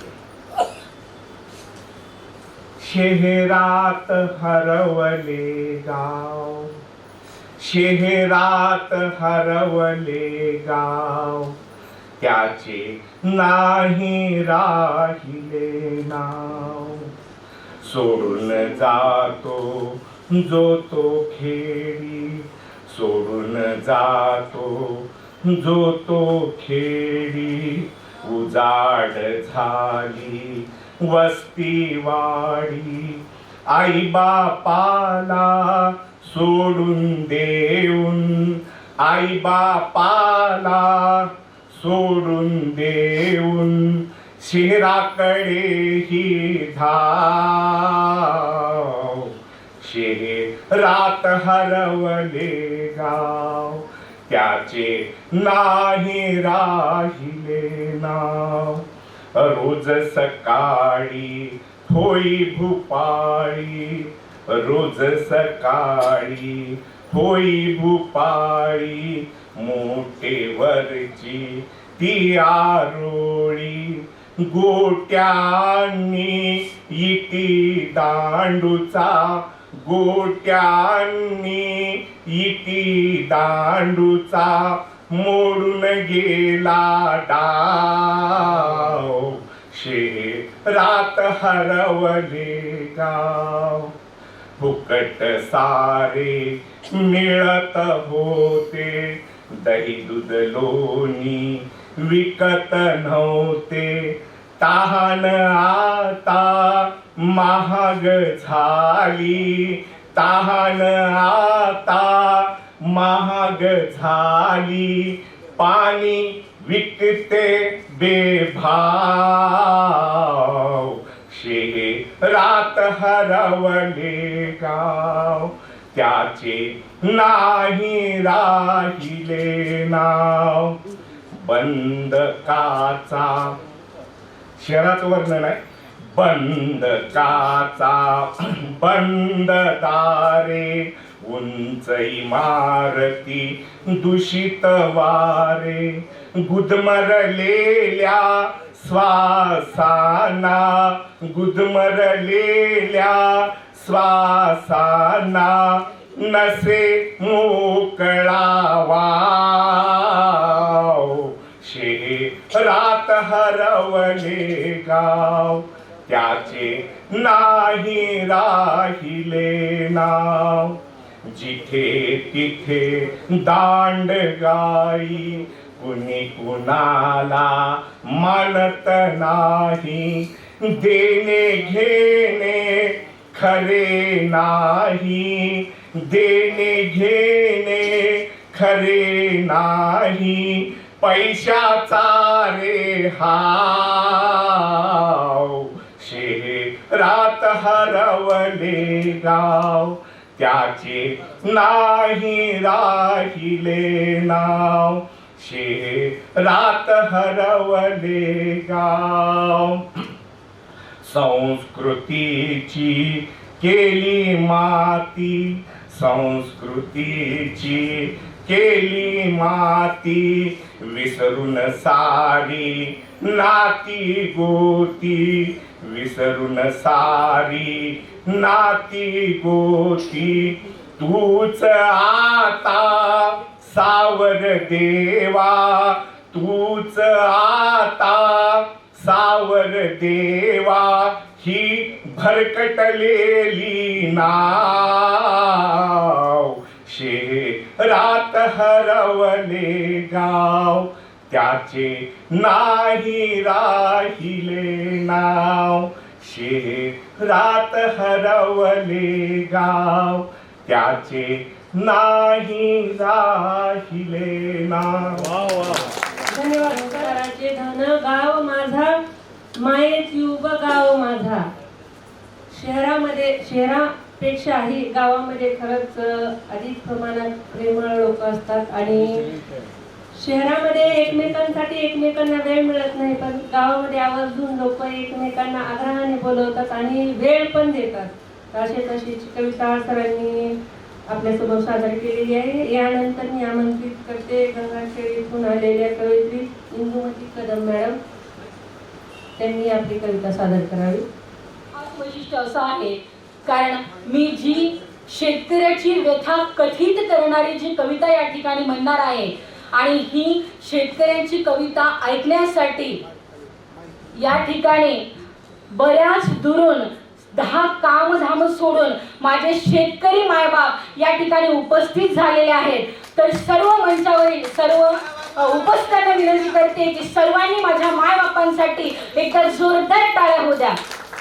शहरात हरवले गाव, शहरात हरवले गाव, त्याचे नाही राहिले नाव. सोडून जातो जो तो खेडी, सोडून जातो जो तो खेडी. उजाड झाली वस्ती वाडी, आई बापाला सोडून देऊन, आई बापाला सोडून देऊन, शहराकडे ही धाव. शहरात हरवले गाव, त्याचे नाही राहिले नाव. रोज सकाळी होई भूपाळी, रोज सकाळी होई भूपाळी. मोठेवरची ती आरोळी, गोट्यांनी इटी दांडूचा
गोट्यांनी इटी दांडूचा मोडून गेला डाव शहरात हरवले गाव फुकट सारे मिळत होते दही दूध लोणी विकत नव्हते तहान आता महाग झाली तहान आता महाग झाली पाणी विकते बेभाव शहरात हरवले गाव त्याचे नाही राहिले नाव बंद काचा शहराचं वर्णन आहे बंद काचा बंद दारे उंच इमारती दूषित वारे गुदमरलेल्या श्वासाना गुदमरलेल्या श्वासाना नसे मोकळावा शहरात हरवले गाव त्याचे नाही राहिले नाव जिथे तिथे दांड गाई कुणी कुणाला मानत नाही देणे घेणे खरे नाही देणे घेणे खरे नाही पैशाचा रे हाव शहरात हरवले गाव त्याचे नाही राहिले नाव शहरात हरवले गाव संस्कृतीची केली माती संस्कृतीची केली माती विसरून सारी नाती गोती विसरून सारी नाती गोती तूच आता सावर देवा तूच आता सावर देवा ही भरकटलेली नाव शहरात हरवले गाव त्याचे नाही राहिले नाव शहरात हरवले गाव त्याचे नाही राहिले नाव
धन्यवाद कराचे धन गाव माझा मायेची उभ गाव माझा शहरापेक्षाही गावामध्ये खरंच अधिक प्रमाणात प्रेमळ लोक असतात आणि शहरामध्ये एकमेकांसाठी एकमेकांना वेळ मिळत नाही पण गावामध्ये आवर्जून लोक एकमेकांना आग्रहाने बोलवतात आणि वेळ पण देतात अशी तशीची कविता सरांनी आपल्यासमोर सादर केलेली आहे यानंतर मी आमंत्रित करते गंगाखेडीतून आलेल्या कवयित्री इंदुमती कदम मॅडम त्यांनी आपली कविता सादर करावी
वैशिष्ट्य असं आहे कारण मी जी शेतकऱ्याची व्यथा कथित करणारी जी कविता या ठिकाणी म्हणणार आहे आणि ही शेतकऱ्यांची कविता ऐकण्यासाठी या ठिकाणी बऱ्याच दुरून 10 कामधाम सोडून माझे शेतकरी मायबाप या ठिकाणी उपस्थित झालेले आहेत तर सर्व मंचावरील सर्व उपस्थितांना विनंती करते की सर्वांनी माझ्या मायबापांसाठी एकदा जोरदार टाळ्या होऊ द्या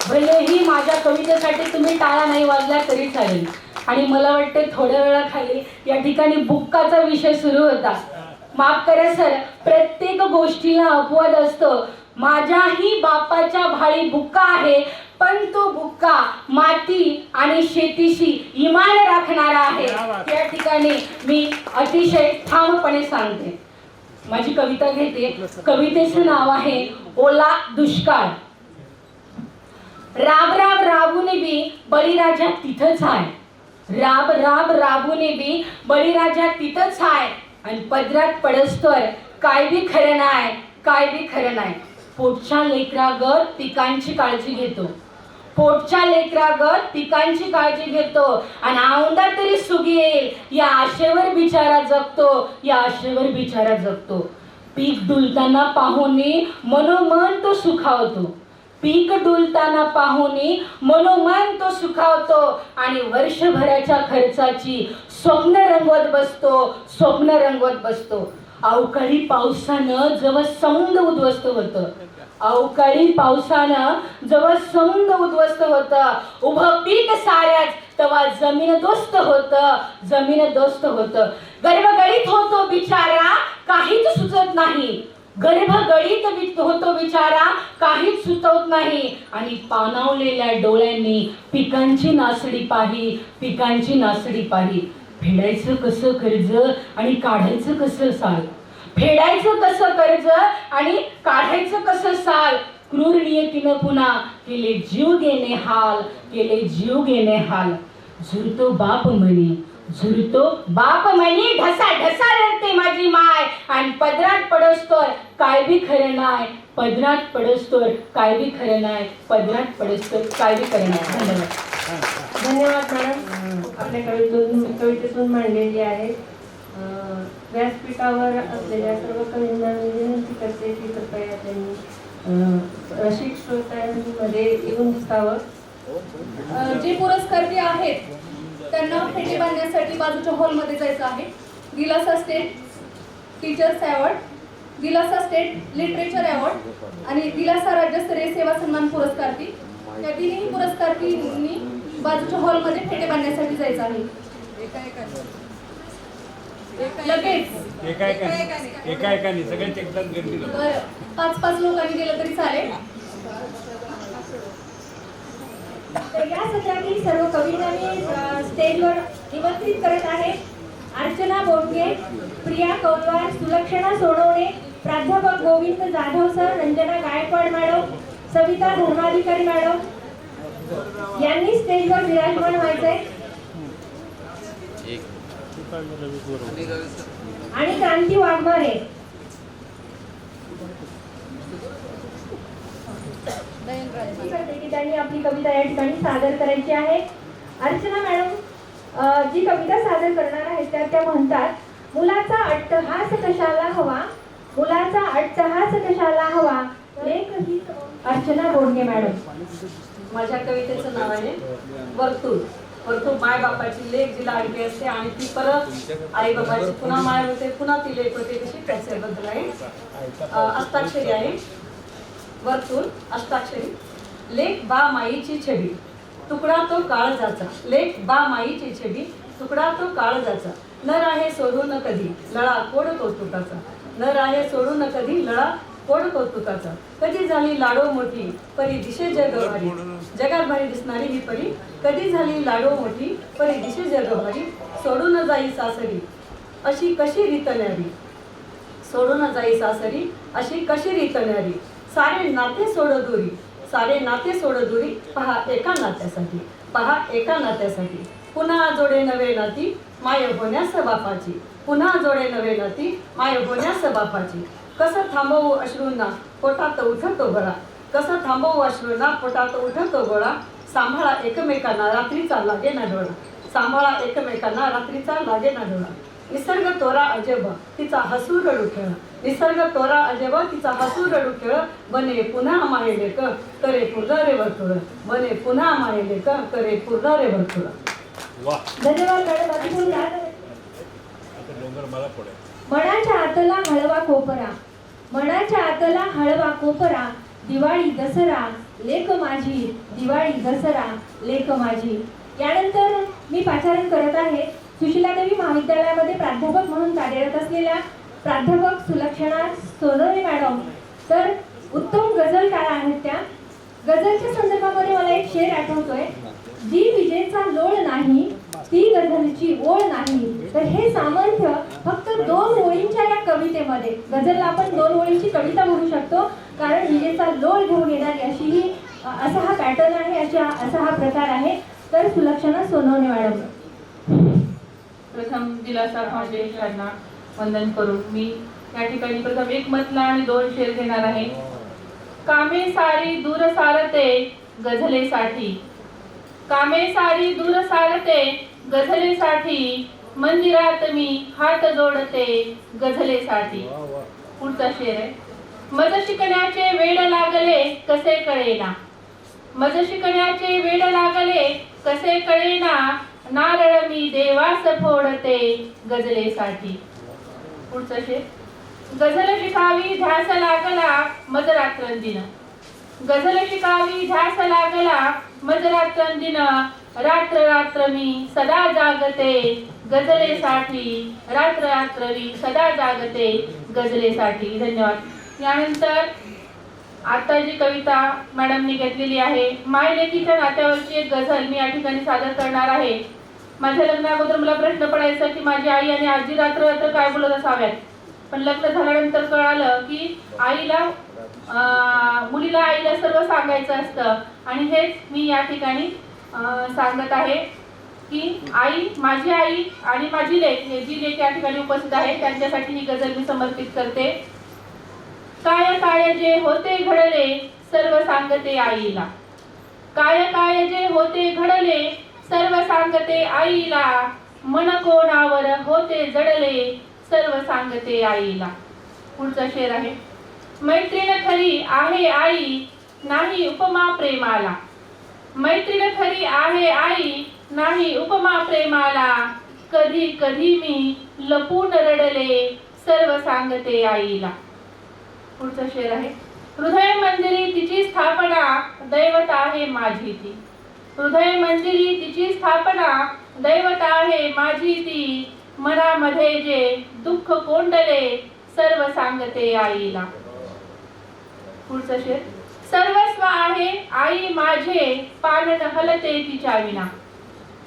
भलेही माझ्या कवितेसाठी तुम्ही टाळ्या नाही वाजल्या तरी चालेल आणि मला वाटते थोड्या वेळाखाली या ठिकाणी बुक्काचा विषय सुरू होता माफ करा सर प्रत्येक गोष्टीला अपवाद असतो माझ्याही बापाच्या भाळी बुक्का आहे पण तो बुक्का माती आणि शेतीशी इमान राखणारा आहे या ठिकाणी मी अतिशय ठामपणे सांगते माझी कविता घेते कवितेचं नाव आहे ओला दुष्काळ राब राब राबूने बी बळीराजा तिथंच आहे राब राब राबूने बी बळीराजा तिथंच आहे आणि पदरात पडस्तोर काय बी खरं नाही काय बी खरं नाही पोटच्या लेकरागत पिकांची काळजी घेतो पोटच्या लेकरागत पिकांची काळजी घेतो आणि औंधा तरी सुगी येईल या आशेवर बिचारा जगतो, या आशेवर बिचारा जगतो. पीक डुलताना पाहुनी मनोमन तो सुखावतो, पीक डुलताना पाहुनी मनोमन तो सुखावतो आणि वर्षभराच्या खर्चाची स्वप्न रंगवत बसतो, स्वप्न रंगवत बसतो. अवकाळी पावसानं जेव्हा समुद्र उद्ध्वस्त होतं, अवकाळी पावसानं जेव्हा समुद्र उद्ध्वस्त होतं, उभं पीक साऱ्याच तेव्हा जमीन दोस्त होतं, जमीन दोस्त होतं. गर्भगळीत होतो बिचारा काहीच सुचत नाही, गर्भगळीत होतो बिचारा काहीच सुचवत नाही आणि पाणावलेल्या डोळ्यांनी पिकांची नासडी पाही, पिकांची नासडी पाही. फेडायचं कसं कर्ज आणि काढायचं कसं साल, फेडायचं कसं कर्ज आणि काढायचं कसं साल. क्रूर नियतीनं पुन्हा केले जीव घेणे हाल, केले जीव घेणे हाल. झुरतो बाप म्हणी, झुरतो बाप म्हणी, ढसा ढसा रडते माझी माय आणि पदरात पडस्तोर काय बी खरं नाही, पदरात पडस्तोर काय बी खरं नाही, पदरात पडस्तोर काय बी खरं नाही. धन्यवाद.
धन्यवाद मॅडम. आपल्या कवितेतून मांडलेली आहे. व्यासपीठावर असलेल्या सर्व कवींना विनंती करते की कृपया त्यांनी रसिक श्रोत्यांमध्ये येऊन दिसावं.
जे पुरस्कर्ते आहेत त्यांना फेटे बांधण्यासाठी बाजूच्या हॉलमध्ये जायचं आहे. दिलासा स्टेट टीचर्स अवॉर्ड, दिलासा स्टेट लिटरेचर अवॉर्ड आणि दिलासा राज्यस्तरीय सेवा सन्मान पुरस्कारार्थी या तिन्ही पुरस्कारार्थींनी बाजूच्या हॉलमध्ये फेटे बांधण्यासाठी जायचं आहे. लगेच
एका एकाने सगळ्यांचे एकदम गर्दी नको.
5-5 लोकांनी गेलं तरी चालेल.
तर या सत्रातील सर्व कवींना मी स्टेजवर निमंत्रित करत आहे. अर्चना बोडके, प्रिया कौलवार, सुलक्षणा सोनवणे, प्राध्यापक Govind Jadhav sir, Ranjana Gaikwad madam, Savita Dharmadhikari madam यांनी स्टेजवर विराजमान व्हायचंय. आणि क्रांती वाघमारे. त्यांनी आपली कविता या ठिकाणी सादर करायची आहे. अर्चना मॅडम जी कविता सादर करणार आहेत त्या म्हणतात, मुलाचा अट्टहास कशाला हवा, मुलाचा अट्टहास कशाला हवा, लेख ही. अर्चना बोडके मॅडम.
माझ्या कवितेचं नाव आहे वर्तुळ. वर्तुळ माय बापाची लेख जिला आणखी असते आणि ती परत आई बाबाची पुन्हा माय होते, पुन्हा ती लेख होते, कशी त्याच्याबद्दल आहे. अष्टाक्षरी आहे. वर्तुळ अष्टाक्षरी. लेख बा माईची छबी, तुकडा तो काळजाचा, लेख बा माईची छबी, तुकडा तो काळजाचा. न राहे सोडून कधी लळा कोड कौतुकाचा, न राहे सोडून कधी लळा कोड कौतुकाचा. कधी झाली लाडो मोठी परी दिशे जगभारी, जगात भारी दिसणारी ही परी कधी झाली लाडो मोठी परी दिशे जगभारी. सोडून जाई सासरी अशी कशी रीत न्यारी, सोडून जाई सासरी अशी कशी रीत न्यारी. सारे नाते सोड दूरी, सारे नाते सोड दूरी, पहा एका नात्यासाठी, पहा एका नात्यासाठी. पुन्हा जोडे नवे नाती माय होण्यास बापाची, पुन्हा जोडे नवे नाती माय होण्यास बापाची. कसं थांबवू अश्रूंना पोटात उठतो गोळा, कसं थांबवू अश्रूंना पोटात उठतो गोळा. सांभाळा एकमेकांना रात्रीचा लागे ना डोळा, सांभाळा एकमेकांना रात्रीचा लागे ना डोळा. निसर्ग तोरा अजब तिचा हसू रडू खेळ, निसर्ग तोरा अजब तिचा हसू रडू खेळ. बने पुन्हा माये लेक करे पूर्ण रे वर्तुळ, बने पुन्हा माये लेक करे पूर्ण रे वर्तुळ.
धन्यवाद मॅडम. मनाच्या आतला हळवा कोपरा, मनाच्या आतला हळवा कोपरा. दिवाळी दसरा लेक माझी, दिवाळी दसरा लेक माझी. यानंतर मी पाचारण करत आहे सुशीलादेवी महाविद्यालयामध्ये प्राध्यापक म्हणून कार्यरत असलेल्या प्राध्यापक सुलक्षणा सोनवणे मॅडम. तर उत्तम गझलकार आहेत त्या. गझलच्या संदर्भामध्ये मला एक शेर आठवतोय, जी विजेचा लोळ नाही ती गझलची ओळ नाही. तर हे सामर्थ्य फक्त 2 ओळींच्या या कवितेमध्ये, गझलला आपण 2 ओळींची कविता म्हणू शकतो, कारण विजेचा लोळ घेऊन येणारी अशी ही असा हा पॅटर्न आहे, असा हा प्रकार आहे. तर सुलक्षणा सोनवणे मॅडम.
प्रथम दिलासा फाउंडेशनला वंदन करून मी या ठिकाणी प्रथम एक मतला आणि 2 शेर घेणार आहे. कामे सारी दूर सारते गझलेसाठी. कामे सारी दूर सारते गझलेसाठी, मंदिरात मी हात जोडते गझलेसाठी. पुढचा शेर आहे. मज शिकण्याचे वेड लागले कसे कळेना, मज शिकण्याचे वेड लागले कसे कळेना, नारळ मी देवास फोडते गझलेसाठी. पुढचा शेर. गझल शिकावी ध्यास लागला मजरात्रंदिन, गझल शिकावी ध्यास लागला मजरात्रंदिन, रात्र रात्र मी सदा जागते गझलेसाठी, रात्र रात्र मी सदा जागते गझलेसाठी. धन्यवाद. यानंतर आता जी कविता मॅडमनी घेतलेली आहे, माय लेकीच्या नात्यावरची एक गझल मी या ठिकाणी सादर करणार आहे. माझ्या लग्नाअगोदर मला प्रश्न पडायचा की माझी आई आणि आजी रात्र रात्र काय बोलत असाव्यात, पण लग्न झाल्यानंतर कळालं की मुलीला आईला सर्व सांगायचं असतं. आणि हेच मी या ठिकाणी सांगत आहे की माझी आई आणि माझी लेक, हे जी लेक या ठिकाणी उपस्थित आहे त्यांच्यासाठी ही गझल मी समर्पित करते. काय काय जे होते घडले सर्व सांगते आईला, काय काय जे होते घडले सर्व सांगते आईला, मन कोणावर होते जडले सर्व सांगते आईला. पुढचा शेर आहे. मैत्रीण खरी आहे आई नाही उपमा प्रेमाला, मैत्रीण खरी आहे आई नाही उपमा प्रेमाला, कधी कधी मी लपून रडले सर्व सांगते आईला. पुढचा शेर आहे. हृदय मंदिरी तिची स्थापना दैवत आहे माझी ती, हृदय मंदिरी तिची स्थापना दैवत आहे माझी ती, मनामध्ये जे दुःख कोंडले सर्व सांगते आईला. पुढचा शेर. सर्वस्व आहे आई माझे पान न हलते तिच्या विना,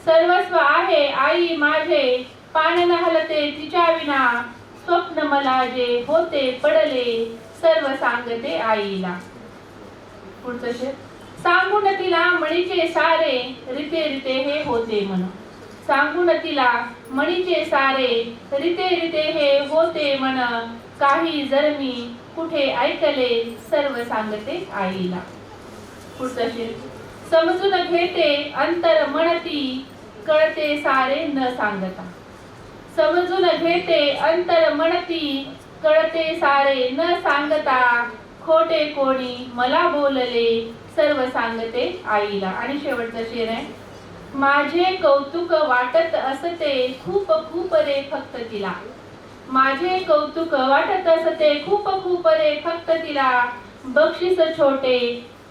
सर्वस्व आहे आई माझे पान न हलते तिच्या विना, स्वप्न मला जे होते पडले सर्व सांगते आईला. पुढचं शेर. सांगून तिला मणीचे सारे रिते रिते हे होते मन, सांगून तिला मणीचे सारे रिते रिते हे होते मन, काही जर मी कुठे ऐकले सर्व सांगते आईला. पुढचा शेर. समजून घेते अंतर म्हणती कळते सारे न सांगता, समजून घेते अंतर म्हणती कळते सारे न सांगता, खोटे कोणी मला बोलले सर्व सांगते आईला. आणि शेवटचा शेर आहे. माझे कौतुक वाटत असते खूप खूप रे फक्त तिला, माझे कौतुक वाटत असते खूप खूप रे फक्त तिला, बक्षीस छोटे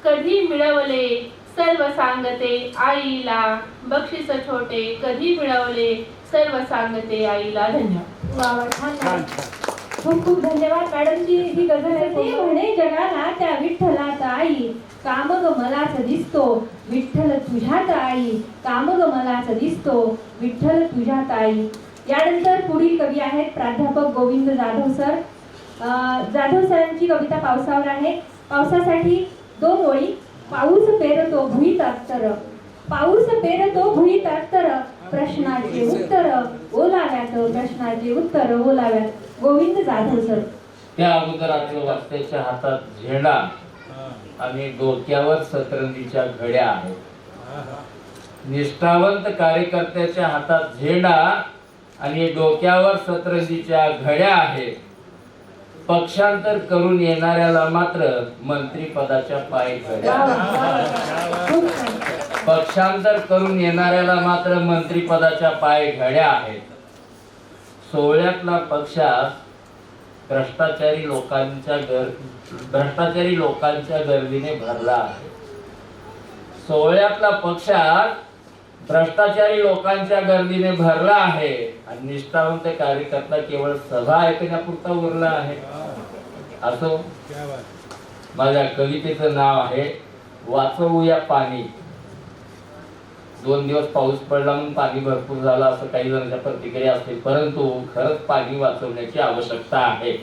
कधी मिळवले सर्व सांगते आईला, बक्षीस छोटे कधी मिळवले सर्व सांगते आईला. धन्यवाद.
छान. खूप खूप धन्यवाद मॅडमची. ही गझल आहे. म्हणे जगाला त्या विठ्ठलात आई, काम ग मलाच दिसतो विठ्ठल तुझ्यात आई, काम ग मलाच दिसतो विठ्ठल तुझ्यात आई. यानंतर पुढील कवी आहेत प्राध्यापक गोविंद जाधव सर. जाधव सरांची कविता पावसावर आहे. पावसासाठी 2 ओळी. पाऊस पेरतो भुईत अत्तर, पाऊस पेरतो भुईत अत्तर, प्रश्नाचे उत्तर ओलाव्यात, प्रश्नाचे उत्तर ओलाव्यात. गोविंद जाधव सर.
त्या अगोदर आपल्या वाचत्याच्या हातात झेंडा आणि डोक्यावर सतरंजीच्या घड्या आहेत. निष्ठावंत कार्यकर्त्याच्या हातात झेंडा आणि डोक्यावर सतरंजीच्या घड्या आहेत. पक्षांतर करून येणाऱ्याला मात्र मंत्रिपदाच्या पायी घड्या, पक्षांतर करून येणाऱ्याला मात्र मंत्रिपदाच्या पायी घड्या आहेत. सोहळ्यातला पक्षात भ्रष्टाचारी लोकांच्या गर्दीने भरला आहे. सोहळ्यातला पक्षात भ्रष्टाचारी लोकांच्या गर्दीने भरला आहे आणि निष्ठावंत कार्यकर्ता केवळ सभा ऐकण्यापुरता उरला आहे. असो, माझ्या कवितेचं नाव आहे वाचवूया पाणी. 2 दिवस पाऊस पडला म्हणून पाणी भरपूर झालं असं काही जणांच्या प्रतिक्रिया असतील, परंतु खरंच पाणी वाचवण्याची आवश्यकता आहे.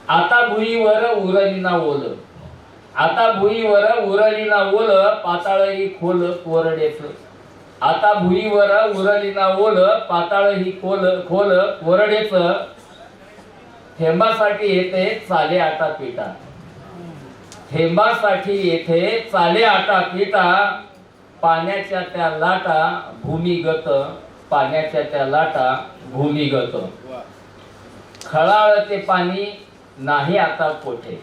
आता भुईवर उरलीना ओल, आता भुईवर उरलीना ओल, पाताळही खोल कोरडेच. आता भुईवर उरलीना ओल, पाताळही खोल कोरडेच. थेंबासाठी येते चाले आता पिटा, थेंबासाठी येथे चाले आटा पिटा, पाण्याच्या त्या लाटा भूमिगत, पाण्याच्या त्या लाटा भूमिगत. खळाळते पाणी नाही आता कोठे,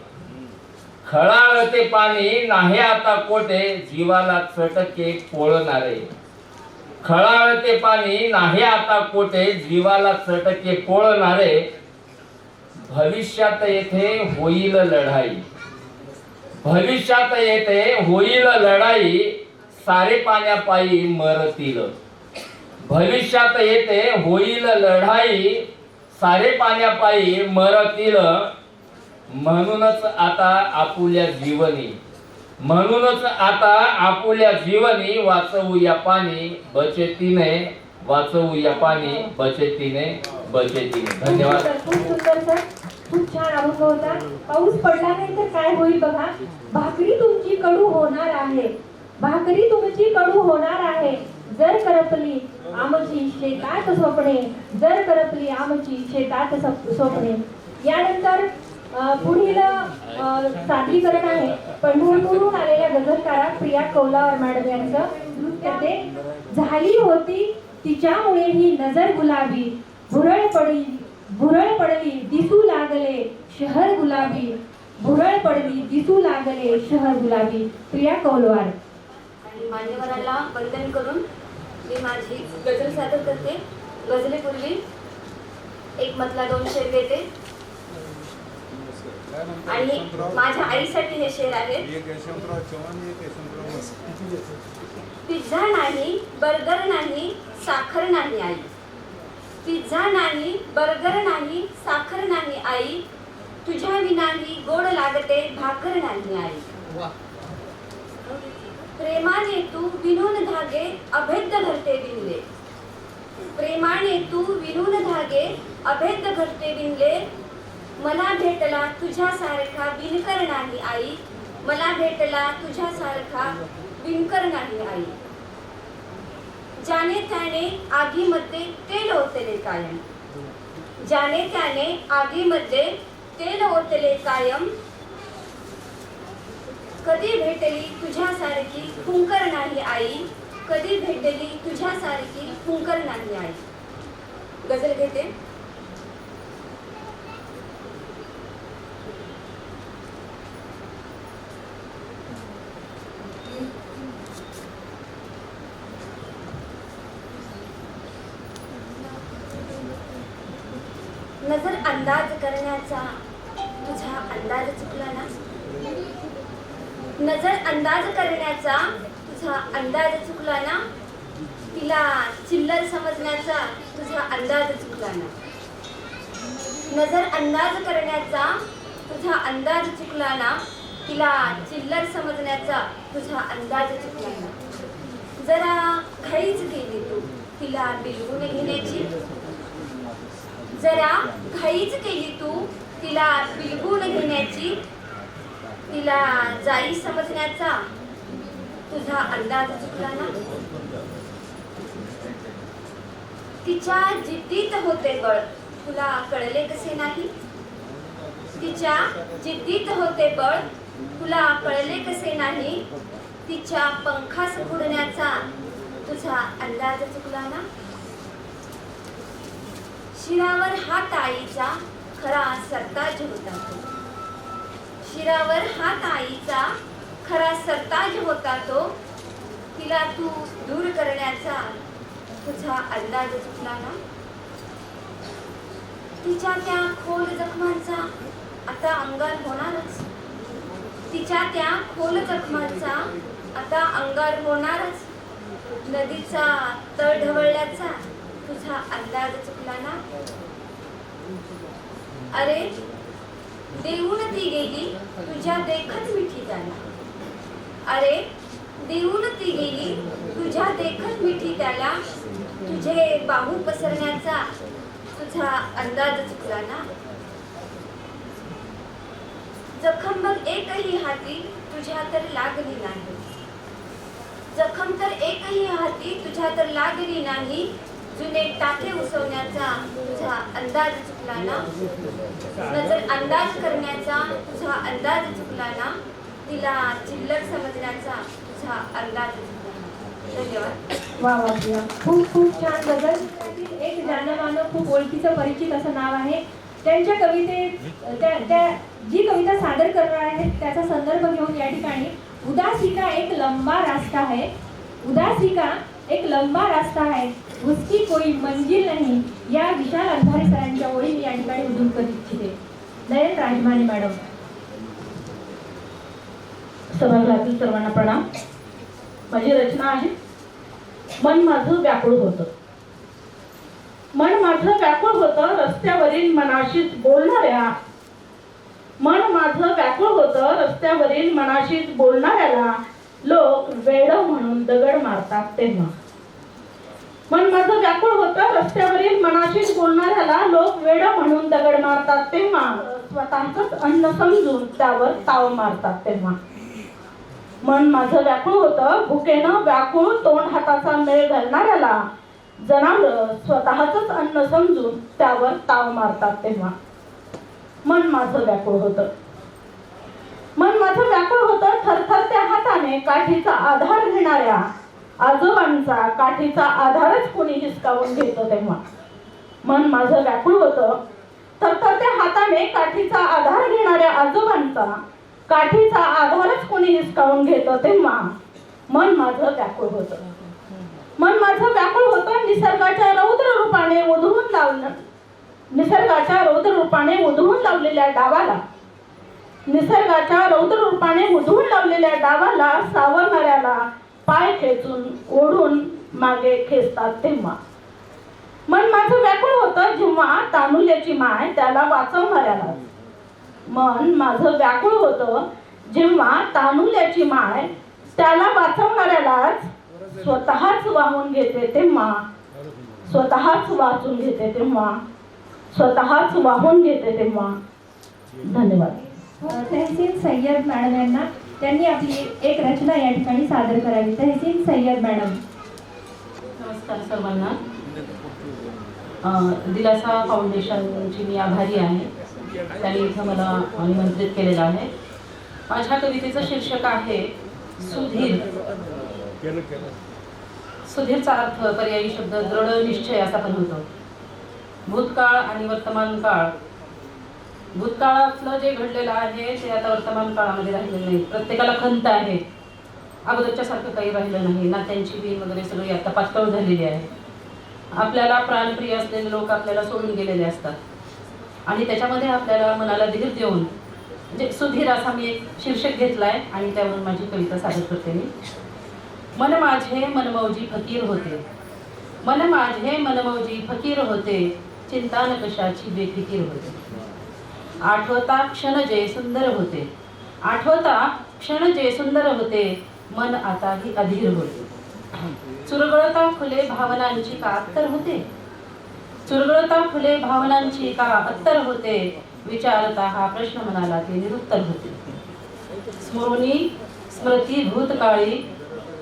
खळाळते पाणी नाही आता कोठे, जीवाला चटके पोळणारे. खळाळते पाणी नाही आता कोठे, जीवाला चटके पोळणारे. भविष्यात येथे होईल लढाई, भविष्यात येथे होईल लढाई, सारे पाण्यापायी मरतील. भविष्यात येथे होईल लढाई, सारे पाण्यापायी मरतील. म्हणूनच आता आपुल्या जीवनी, म्हणूनच आता आपुल्या जीवनी वाचवूया पाणी बचतीने, वाचवूया पाणी बचतीने, बचतीने. धन्यवाद.
खूप सुंदर सर, खूप छान अनुभव होता. पाऊस पडला नाही तर काय होईल बघा. भाकरी तुमची कडू होणार आहे, भाकरी तुमची कडू होणार आहे. जर करपली आमची शेतात स्वप्ने, जर करपली आमची शेतात स्वप्ने. यानंतर पुढील सादरीकरण आहे पंढरपूरहून आलेल्या गझलकारा प्रिया कौलावर मॅडम यांचं नृत्य. ते झाली होती तिच्यामुळे ही नजर गुलाबी, भुरळ पडली दिसू लागले शहर गुलाबी, भुरळ पडली दिसू लागले शहर गुलाबी. प्रिया कौलवार.
आणि मान्यवरांना वंदन करून मी माझी गझल सादर करते. गझलेपूर्वी एक मतला 2 शेर घेते आणि माझ्या आईसाठी हे शेर आहे. पिझ्झा नाही, बर्गर नाही, साखर नाही आई, पिझ्झा नाही, बर्गर नाही, साखर नाही आई, तुझ्या विनाही गोड लागते भाकर नाही आई. प्रेमाने तू विणून धागे अभेद्य घरटे विणले, प्रेमाने तू विणून धागे अभेद्य घरटे विणले. मला भेटला तुझ्यासारखा विणकर नाही आई, मला भेटला तुझ्यासारखा विणकर नाही आई. ज्याने त्याने आगीमध्ये तेल ओतले कायम, ज्याने त्याने आगीमध्ये तेल ओतले कायम. कधी भेटली तुझ्यासारखी फुंकर नाही आई, कधी भेटली तुझ्यासारखी फुंकर नाही आई. गझल घेते. नजर अंदाज करण्याचा तुझा अंदाज चुकला ना, नजर अंदाज करण्याचा तुझा अंदाज चुकला ना, तिला चिल्लर समजण्याचा तुझा अंदाज चुकला ना. नजर अंदाज करण्याचा तुझा अंदाज चुकला ना, तिला चिल्लर समजण्याचा तुझा अंदाज चुकला ना. जरा घाईच केली तू तिला बिलगून घेण्याची, जरा घाईच केली तू तिला बिलगून घेण्याची, तिला जाई समजण्याचा तुझा अंदाज चुकला ना. तिच्या जिद्दीत होते बळ तुला कळले कसे नाही, तिच्या जिद्दीत होते बळ तुला कळले कसे नाही. तिच्या पंखास फुडण्याचा तुझा अंदाज चुकला ना. शिरावर हात आईचा खरा सरताज होता तो, शिरावर हात आईचा खरा सरताज होता तो. तिला तू दूर करण्याचा तुझा अंदाज चुकला ना. तिच्या त्या खोल जखमांचा आता अंगार होणारच, तिच्या त्या खोल जखमांचा आता अंगार होणारच. नदीचा तळ ढवळल्याचा तुझा अंदाज चुकला ना. अरे देऊन ती गेली तुझ्या देखत मिठी त्याला, अरे देऊन ती गेली तुझ्या देखत मिठी त्याला. तुझे बाहू पसरण्याचा तुझा अंदाज चुकला ना. जखम बघ एकही हाती तुझ्या तर लागली नाही, जखम तर एकही हाती तुझ्या तर लागली नाही. जुने टाके उसवण्याचा तुझा अंदाज चुकला ना. नजर अंदाज करण्याचा तुझा अंदाज चुकला ना. तिला चिल्लर समजण्याचा तुझा अंदाज होता. धन्यवाद.
वा वा वा. खूप खूप छान गझल. त्यातील एक जाणमानं खूप ओळखीचं परिचित असं नाव आहे. त्यांच्या कवितेत त्या जी कविता सादर करणार आहेत त्याचा संदर्भ घेऊन या ठिकाणी उदासी का एक लंबा रास्ता है, उदासी का एक लंबा रास्ता है, उसकी कोई मंजिल नहीं, या विशाल अंधारे सरांच्या ओळी मी या ठिकाणी उद्धृत करू इच्छिते. नयन राजमाने मॅडम.
सभागृहातील सर्वांना प्रणाम. माझी रचना आहे मन माझं व्याकुळ होतं. मन माझं व्याकुळ होतं रस्त्यावरील मनाशीच बोलणाऱ्या, मन माझं व्याकुळ होतं रस्त्यावरील मनाशीच बोलणाऱ्याला लोक वेड म्हणून दगड मारतात तेव्हा. मन माझं व्याकुळ होतं रस्त्यावरील मनाशीच बोलणाऱ्याला लोक वेड म्हणून दगड मारतात तेव्हा, स्वतःच अन्न समजून त्यावर ताव मारतात तेव्हा. मन माझं व्याकुळ होतं भुकेनं व्याकुळ तोंड हाताचा मेळ घालणाऱ्याला जनावर स्वतःच अन्न समजून त्यावर ताव मारतात तेव्हा. मन माझं व्याकुळ होतं. मन माझं व्याकुळ होतं थरथरत्या हाताने काठीचा आधार घेणाऱ्या आजोबांचा काठीचा आधारच कोणी हिसकावून घेतं तेव्हा. मन माझं व्याकुळ होतं थरथरत्या हाताने काठीचा आधार घेणाऱ्या आजोबांचा काठीचा आधारच कोणी हिसकावून घेतं तेव्हा. मन माझं व्याकुळ होतं. मन माझं व्याकुळ होतं निसर्गाच्या रौद्र रूपाने उधळून लावलं, निसर्गाच्या रौद्र रूपाने उधळून लावलेल्या डावाला, निसर्गाच्या रौद्र रूपाने उधळून लावलेल्या डावाला सावरणाऱ्याला पाय खेचून ओढून मागे खेचतात तेव्हा. मन माझं व्याकुळ होतं जेव्हा तानुल्याची माय त्याला वाचवणाऱ्याला, मन माझं व्याकुळ होतं जेव्हा तानुल्याची माय त्याला वाचवणाऱ्यालाच स्वतःच वाहून घेते तेव्हा, स्वतःच वाचून घेते तेव्हा, स्वतःच वाहून घेते तेव्हा. धन्यवाद.
तहसीन सय्यद मॅडम यांना त्यांनी आपली एक रचना या ठिकाणी सादर करावी. तहसीन सय्यद मॅडम.
नमस्कार सर्वांना. दिलासा फाउंडेशनची मी आभारी आहे. त्यांनी इथं मला निमंत्रित केलेलं आहे. माझ्या कवितेचं शीर्षक आहे सुधीर. सुधीरचा अर्थ पर्यायी शब्द दृढ निश्चय असा पण होतो. भूतकाळ आणि वर्तमान काळ, भूतकाळातलं जे घडलेलं आहे ते आता वर्तमान काळामध्ये राहिलेलं नाही. प्रत्येकाला खंत आहे. अगोदरच्या सारखं काही राहिलं नाही. नात्यांची बीन वगैरे सगळी आता पातळ झालेली आहे. आपल्याला प्राणप्रिय असलेले लोक आपल्याला सोडून गेलेले असतात आणि त्याच्यामध्ये आपल्याला मनाला धीर देऊन म्हणजे सुधीर असा मी एक शीर्षक घेतलाय आणि त्यावरून माझी कविता सादर करते मी. मन माझे मनमौजी फकीर होते, मन माझे मनमौजी फकीर होते, चिंता न कशाची बेफिकीर होते. आठवता क्षण जे सुंदर होते, आठवता क्षण जे सुंदर होते, मन आताही अधीर होते. चुरगळता फुले भावनांची का अत्तर होते, चुरगळता फुले भावनांची का अत्तर होते, विचारता हा प्रश्न मनाला ते निरुत्तर होते. स्मरोनी स्मृती भूतकाळी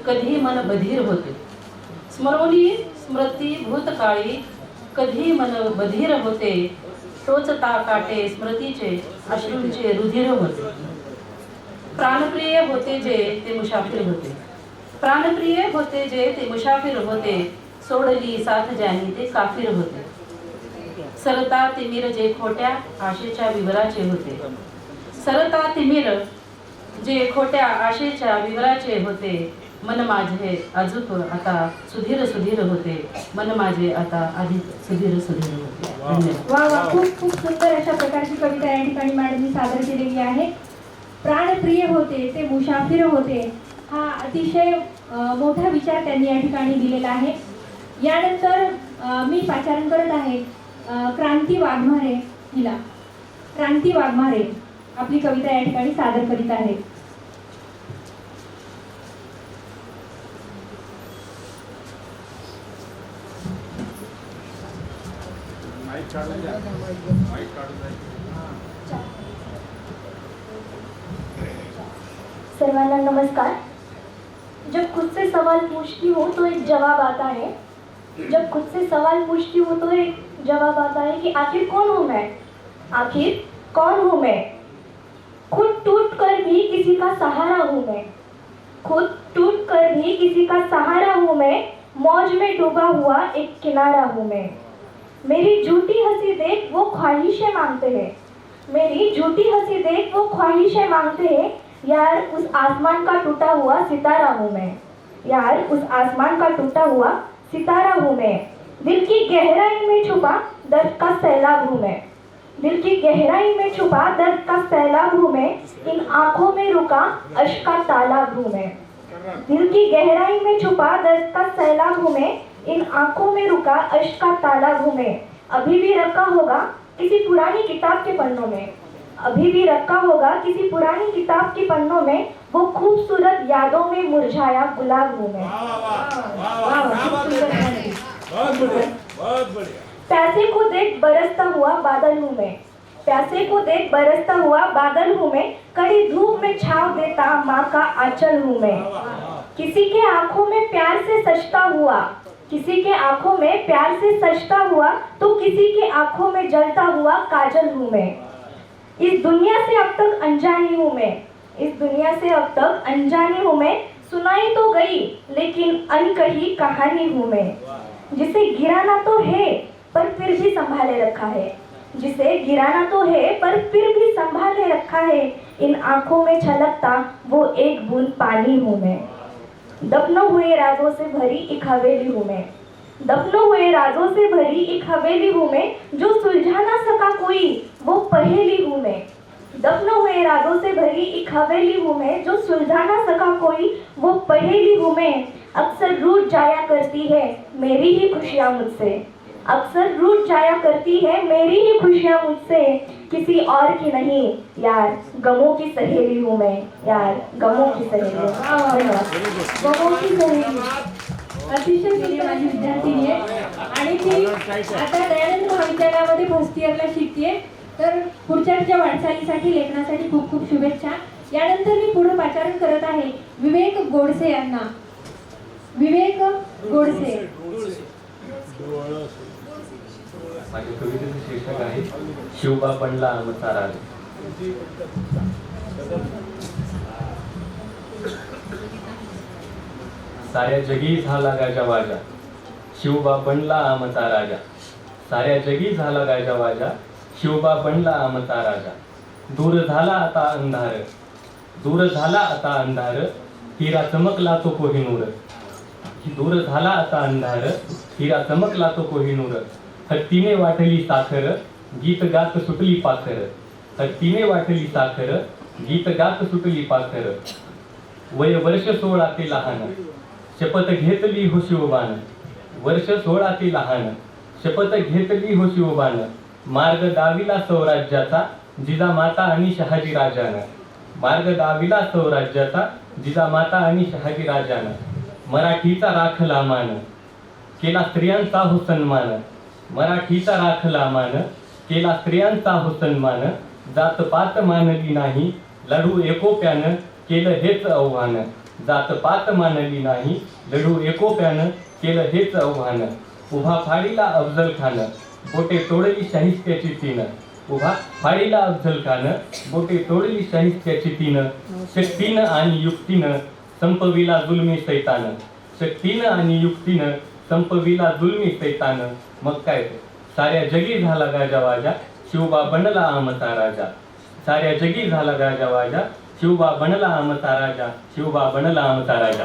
कधी मन बधीर होते, स्मरोनी स्मृती भूतकाळी कधी मन बधीर होते, टोचता काटे स्मृतीचे अश्रूंचे रुधिर होते. प्राणप्रिय होते जे ते मुसाफिर होते, प्राणप्रिय होते जे ते मुसाफिर होते, सोडली साथ ज्यानी ते काफिर होते. सरता तिमिर जे खोट्या आशेच्या विवराचे होते, सरता तिमिर जे खोट्या आशेच्या विवराचे होते, मन माझे अजूक आता सुधीर सुधीर होते, मन माझे आता अधिक सुधीर सुधीर होते.
वा वा. खूप खूप सुंदर अशा प्रकारची कविता या ठिकाणी मॅडमनी सादर केलेली आहे. प्राणप्रिय होते ते मुसाफिर होते हा अतिशय मोठा विचार त्यांनी या ठिकाणी दिलेला आहे. यानंतर मी पाचारण करत आहे क्रांती वाघमारे हिला. क्रांती वाघमारे आपली कविता या ठिकाणी सादर करीत आहे.
सर्वांना नमस्कार. जब खुद से सवाल पूछती हूँ तो एक जवाब आता है, जब खुद से सवाल पूछती हूँ तो एक जवाब आता है कि आखिर कौन हूँ मैं, आखिर कौन हूँ मैं.
खुद टूट कर भी किसी का सहारा हूँ मैं, खुद टूट कर भी किसी का सहारा हूँ मैं, मौज में डूबा हुआ एक किनारा हूँ मैं। मेरी झूठी हंसी देख वो ख्वाहिशें मांगते हैं, मेरी झूठी हंसी देख वो ख्वाहिशें मांगते हैं, यार उस आसमान का टूटा हुआ सितारा हूँ मैं, यार उस आसमान का टूटा हुआ सितारा हूँ मैं। दिल की गहराई में छुपा दर्द का सैलाब हूँ मैं, दिल की गहराई में छुपा दर्द का सैलाब हूँ मैं, इन आंखों में रुका अश्क का तालाब हूँ मैं। दिल की गहराई में छुपा दर्द का सैलाब हूँ मैं, इन आंखों में रुका अश्क का तालाब हूँ मैं। अभी भी रखा होगा किसी पुरानी किताब के पन्नों में, अभी भी रखा होगा किसी पुरानी किताब के पन्नों में, वो खूबसूरत यादों में मुरझाया गुलाब हूँ मैं। प्यासे को देख बरसता हुआ बादल हूँ मैं, प्यासे को देख बरसता हुआ बादल हूँ मैं, कड़ी धूप में छाव देता माँ का आंचल हूँ मैं। किसी के आंखों में प्यार से सजता हुआ, किसी के आंखों में प्यार से सजता हुआ, तो किसी के आंखों में जलता हुआ काजल हूँ मैं। इस दुनिया से अब तक अनजानी हूँ मैं, इस दुनिया से अब तक अनजानी हूँ मैं, सुनाई तो गई लेकिन अनकही कहानी हूँ मैं। जिसे गिराना तो है पर फिर भी संभाले रखा है, जिसे गिराना तो है पर फिर भी संभाले रखा है, इन आंखों में छलकता वो एक बूंद पानी हूँ मैं। दफनों हुए राजों से भरी एक हवेली हूँ मैं, दफनों हुए राजों से भरी एक हवेली हूँ मैं, जो सुलझा ना सका कोई वो पहेली हूँ मैं। दफनों हुए राजों से भरी एक हवेली हूँ मैं, जो सुलझा ना सका कोई वो पहेली हूँ मैं। अक्सर रूठ जाया करती है मेरी ही खुशियाँ मुझसे, अक्सर रूठ जाया करती है मेरी ही खुशियाँ मुझसे, किसी और की नहीं यार गमों की सहेली हूँ मैं, यार गमों की सहेली हूँ।
गमों की सहेली अतिशय प्रिय माझी विद्यार्थिनी आहे आणि ती आता दयानंद महाविद्यालयामध्ये फर्स्ट इयरला शिकते। तर पुढच्या तिच्या वाटचालीसाठी लेखनासाठी खूप खूप शुभेच्छा। यानंतर मी पुढे पाचारण करत आहे विवेक गोडसे यांना। विवेक गोडसे
माझ्या कवितेचे शीर्षक आहे शिवबा बनला आमचा राज। साऱ्या जगी झाला गाजावाजा, शिवबा बनला आमचा राजा। साऱ्या जगी झाला गाजावाजा, शिवबा बनला आमचा राजा। दूर झाला आता अंधार, दूर झाला आता अंधार, हिरा चमकला तो कोहिनूर। दूर झाला आता अंधार, हिरा चमकला तो कोहिनूर। हत्तीने वाटली साखर, गीत गात सुटली पाखर। हत्तीने वाटली साखर, गीत गात सुटली पाखर। वय वर्ष 16 ते लहान, शपथ घेतली हो शिवबान। वर्ष 16 ते लहान, शपथ घेतली हो शिवबान। मार्ग दाविला स्वराज्याचा, जिजामाता आणि शहाजी राजानं। मार्ग दाविला स्वराज्याचा, जिजामाता आणि शहाजी राजानं। मराठीचा राखला मान, केला स्त्रियांचा हो सन्मान। मराठीचा राखला मान, केला स्त्रियांचा हो सन्मान। जात पात मानली नाही, लढू एकोप्यानं केलं हेच आव्हान। जात पात मानली नाही, लढू एकोप्यानं केलं हेच आव्हान। उभा फाडीला अफजल खान, बोटे तोडली शाहिस्त्याची तीन। उभा फाडीला अफजल खान, बोटे तोडली शाहिस्त्याची तीन। शक्तीनं आणि युक्तीनं संपविला जुलमी सैतान। शक्तीनं आणि युक्तीनं संपविला जुलमी सैतान। मग काय साऱ्या जगी झाला गाजावाजा, शिवबा बनला आमचा राजा। साऱ्या जगी झाला गाजावाजा, शिवबा बनला आमचा राजा। शिवबा बनला आमचा राजा।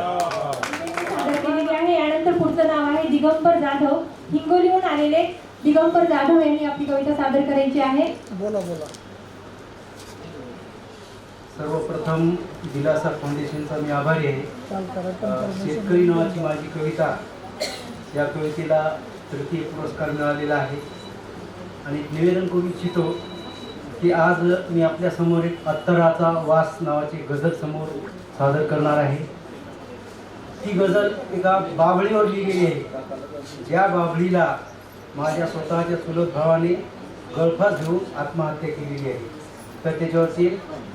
यानंतर पुढचं नाव आहे दिगंबर जाधव। हिंगोलीहून आलेले दिगंबर जाधव यांनी आपली कविता सादर करायची आहे।
बोला बोला।
सर्वप्रथम दिलासा फाउंडेशनचा मी आभारी आहे। शेतकरी नावाची माझी कविता, या कवितेला तृतीय पुरस्कार मिळालेला आहे। आणि निवेदन करू इच्छितो की आज मी आपल्या समोर एक अत्तराचा वास नावाची गझल समोर सादर करणार आहे। ती गझल एका बाभळीवर लिहिलेली आहे, ज्या बाभळीला माझ्या स्वतःच्या चुलत भावाने गळफास घेऊन आत्महत्या केलेली आहे। तर त्याच्यावरती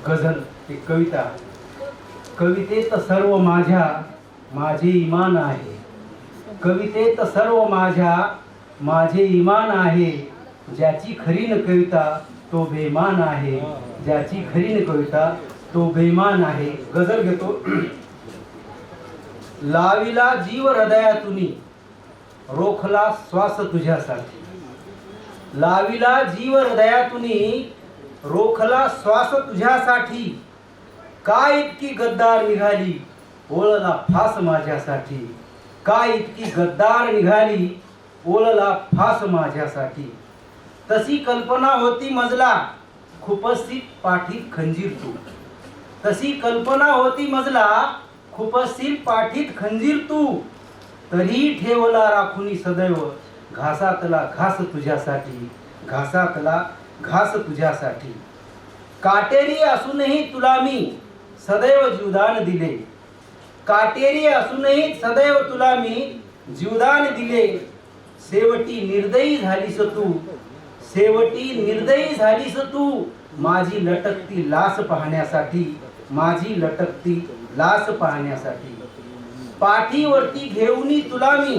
गझल, एक कविता। कवितेत सर्व माझ्या माझे इमान आहे, कवितेत सर्व माझ्या माझे इमान आहे। ज्याची खरी न कविता तो बेमान आहे, ज्याची खरी न कविता तो बेमान आहे. गजल घेतो. लाविला जीव हृदयातुनी रोखला श्वास तुझ्यासाठी, लाविला जीव हृदयातुनी रोखला श्वास तुझ्यासाठी, काय इतकी गद्दार निघाली ओळला फास माझ्यासाठी, काय इतकी गद्दार निघाली ओळला फास माझ्यासाठी. तशी कल्पना होती मजला खुपसीत पाठीत खंजीर तू, तशी कल्पना होती मजला खुपसीत पाठीत खंजीर तू, तरी ठेवला राखुनी सदैव घासातला घास तुझ्यासाठी, घासातला घास तुझ्यासाठी. काटेरी असूनही तुला मी सदैव जीवदान दिले, काटेरी असूनही सदैव तुला मी जीवदान दिले. शेवटी निर्दयी झालीस तू, शेवटी निर्दयी झालीस तू, माझी लटकती लास पाहण्यासाठी, माझी लटकती लास पाहण्यासाठी. पाठीवरती घेऊनी तुला मी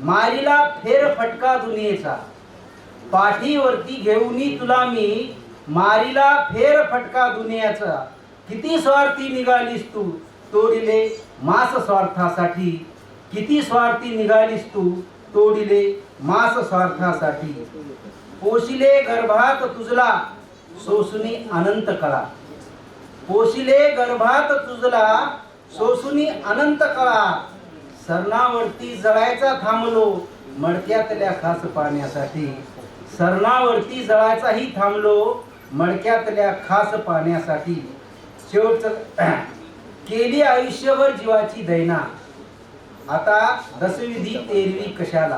मारीला फेर फटका दुनियेचा, पाठीवरती घेऊनी तुला मी मारीला फेर फटका दुनियाचा. किती स्वार्थी निघालीस तू तोडिले मास स्वार्थासाठी, किती स्वार्थी निघालीस तू तोडिले मास स्वार्थासाठी. पोशिले गर्भात तुझला सोसुनी अनंत कळा, पोशिले गर्भात तुझला सोसुनी अनंत कळा. सरणावरती जळायचा थांबलो मडक्यातल्या खास पाण्यासाठी, सरणावरती जळायचाही थांबलो मडक्यातल्या खास पाण्यासाठी. शेवटचं केली आयुष्यभर जीवाची दैना, आता दसविधी तेरवी कशाला,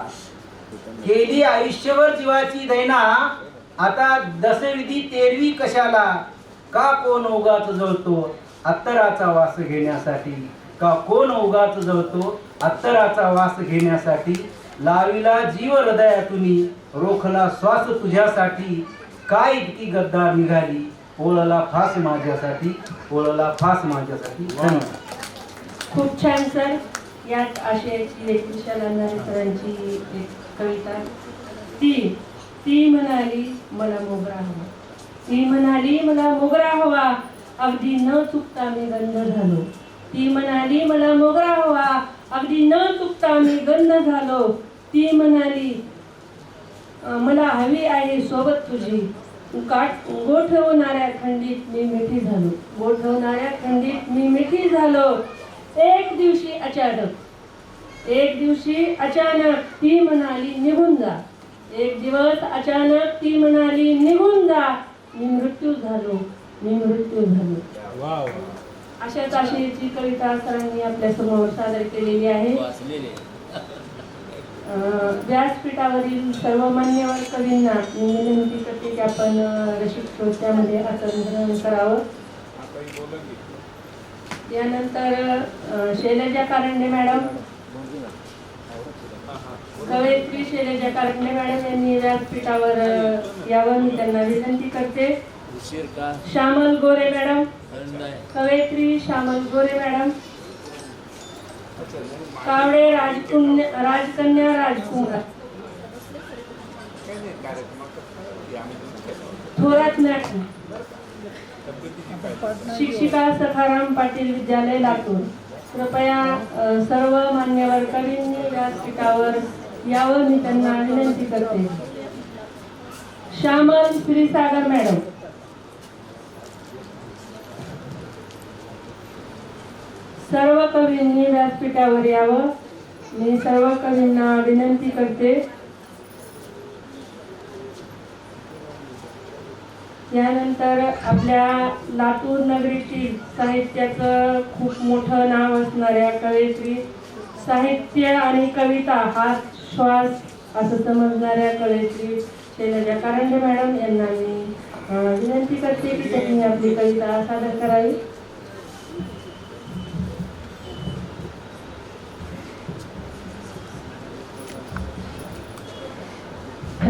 केली आयुष्यभर जीवाची दैना, आता दसविधी तेरवी कशाला. का कोण उगाच जळतो अत्तराचा वास घेण्यासाठी, का कोण उगाच जळतो अत्तराचा वास घेण्यासाठी. लाविला जीव हृदयातुनी रोखला श्वास तुझ्यासाठी, काय इतकी गद्दार निघाली ओळला फास माझ्यासाठी, ओळला फास माझ्यासाठी. धन्यवाद.
खूप छान सर. यात आशयाची विशाल अंधारे सरांची एक कविता. ती म्हणाली मला मोगरा हवा, ती म्हणाली मला मोगरा हवा, अगदी न चुकता मी गंध झालो. ती म्हणाली मला मोगरा हवा, अगदी न चुकता मी गंध झालो. ती म्हणाली मला हवी आहे सोबत तुझी, गोठवणाऱ्या खंडीत मी मिठी झालो, गोठवणाऱ्या खंडीत मी मिठी झालो. एक दिवशी अचानक ती म्हणाली निघून जा, एक दिवस अचानक ती म्हणाली निघून जा. मी मृत्यू झालो, मी मृत्यू झालो. अशाच आशयाची कविता सरांनी आपल्या समोर सादर केलेली आहे. व्यासपीठावरील सर्व मान्यवर कवींना मी विनंती करते की आपण रसिक श्रोत्यामध्ये आचरण करावं. यानंतर शैलजा कारंडे मॅडम, कवयित्री शैलजा कारंडे मॅडम यांनी व्यासपीठावर यावं मी त्यांना विनंती करते. श्यामल गोरे मॅडम, कवयित्री श्यामल गोरे मॅडम, कावडे राजकन्या राजकुमार, थोरात मॅडम, शिक्षिका सखाराम पाटील विद्यालय लातूर. कृपया सर्व मान्यवर कवींनी व्यासपीठावर यावं मी त्यांना विनंती करते. श्यामल श्रीसागर मॅडम, सर्व कवींनी व्यासपीठावर यावं मी सर्व कवींना विनंती करते. यानंतर आपल्या लातूर नगरीतील साहित्याचं खूप मोठं नाव असणाऱ्या कवयित्री, साहित्य आणि कविता हा श्वास असं समजणाऱ्या कवयित्री शैलजा कारंडे मॅडम यांना मी विनंती करते की त्यांनी आपली कविता सादर करावी.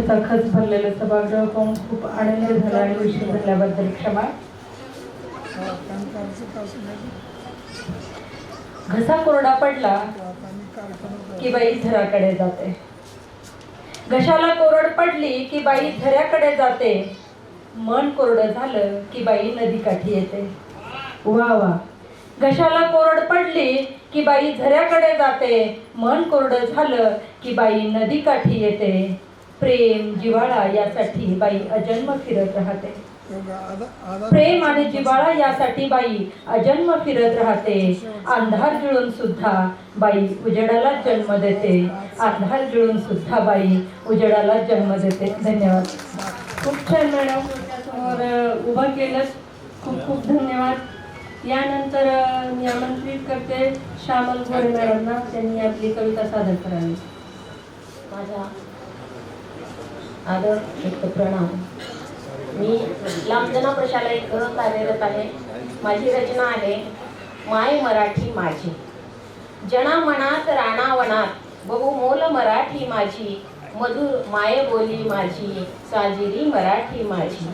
खच भरलेलं सभागृह पाहून खूप आनंद झाला आणि उशीर झाल्याबद्दल क्षमा. घसा कोरडा पडला की बाई थराकडे जाते, घशाला कोरड पडली की बाई झऱ्याकडे जाते, मन कोरडं झालं की बाई नदीकाठी येते. वा वा. घशाला कोरड पडली की बाई झऱ्याकडे जाते, मन कोरडं झालं की बाई नदीकाठी येते. प्रेम जिव्हाळा यासाठी बाई अजन्म फिरत राहते. प्रेम आणि जिव्हाळा यासाठी बाई अजन्म फिरत राहते. अंधार जिळून सुद्धा बाई उजेडाला जन्म देते. अंधार जिळून सुद्धा बाई उजेडाला जन्म देते. धन्यवाद.
खूप छान मॅडम, समोर उभं केलं. खूप खूप धन्यवाद. यानंतर मी आमंत्रित करते श्यामल गोरे मॅडमना, त्यांनी आपली कविता सादर करावी.
माझा आदर व्यक्त प्रणाम. मी लांबजना प्रशाला इथं कार्यरत आहे. माझी रचना आहे माय मराठी माझी. जना मनात राणावनात बहुमोल मराठी माझी, मधुर माय बोली माझी, साजिरी मराठी माझी.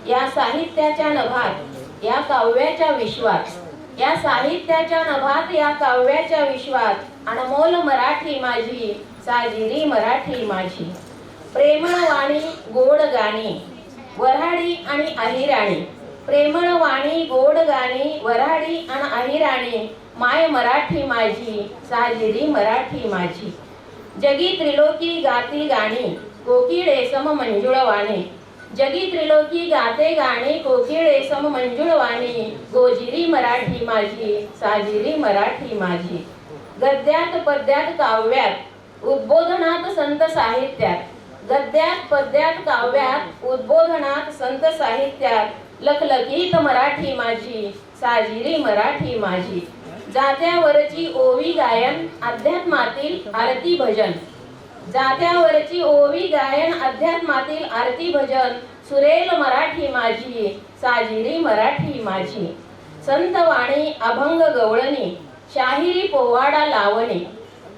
या साहित्याच्या नभात या काव्याच्या विश्वात, या साहित्याच्या नभात या काव्याच्या विश्वात अनमोल मराठी माझी, साजिरी मराठी माझी. प्रेमळ वाणी गोड गाणी वऱ्हाडी आणि अहिराणी, प्रेमळ वाणी गोड गाणी वऱ्हाडी आणि अहिराणी, माय मराठी माझी, साजिरी मराठी माझी. जगी त्रिलोकी गाती गाणी कोकिळे सम मंजुळ वाणी, जगी त्रिलोकी गाते गाणी कोकिळे सम मंजुळ वाणी, गोजिरी मराठी माझी, साजिरी मराठी माझी. गद्यात पद्यात काव्यात उद्बोधनात संत साहित्यात, गद्यात पद्यात काव्यात उद्बोधनात संत साहित्यात लखलखीत मराठी माझी, साजिरी मराठी माझी. जात्यावरची ओवी गायन अध्यात्मातील आरती भजन, जात्यावरची ओवी गायन अध्यात्मातील आरती भजन, सुरेल मराठी माझी, साजिरी मराठी माझी. संत वाणी अभंग गवळणी शाहिरी पोवाडा लावणी,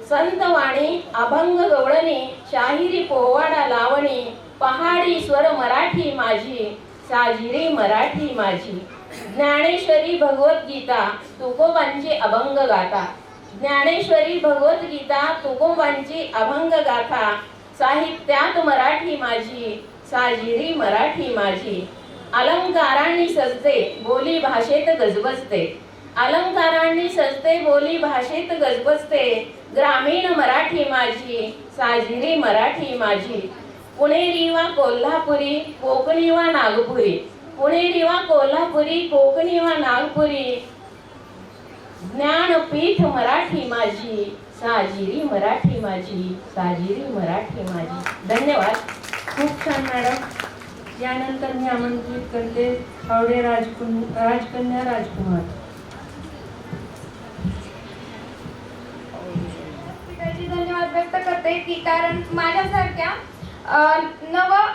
संत वाणी अभंग गवळणी शाहिरी पोवाडा लावणी, पहाडी स्वर मराठी माझी, साजिरी मराठी माझी. ज्ञानेश्वरी भगवद्गीता तुकोबांची अभंग गाथा, ज्ञानेश्वरी भगवद्गीता तुकोबांची अभंग गाथा, साहित्यात मराठी माझी, साजिरी मराठी माझी. अलंकारांनी सजते बोली भाषेत गजबजते, अलंकारांनी सजते बोली भाषेत गजबजते, ग्रामीण मराठी माझी, साजिरी मराठी माझी. पुणेरी वा कोल्हापुरी कोकणी वा नागपुरी, पुणेरी वा कोल्हापुरी कोकणी वा नागपुरी, ज्ञानपीठ मराठी माझी, साजिरी मराठी माझी, साजिरी मराठी माझी. धन्यवाद.
खूप छान मॅडम. यानंतर मी आमंत्रित करते हावडे राजकन्या राजकुमार.
धन्यवाद व्यक्त करते की कारण माझ्यासारख्या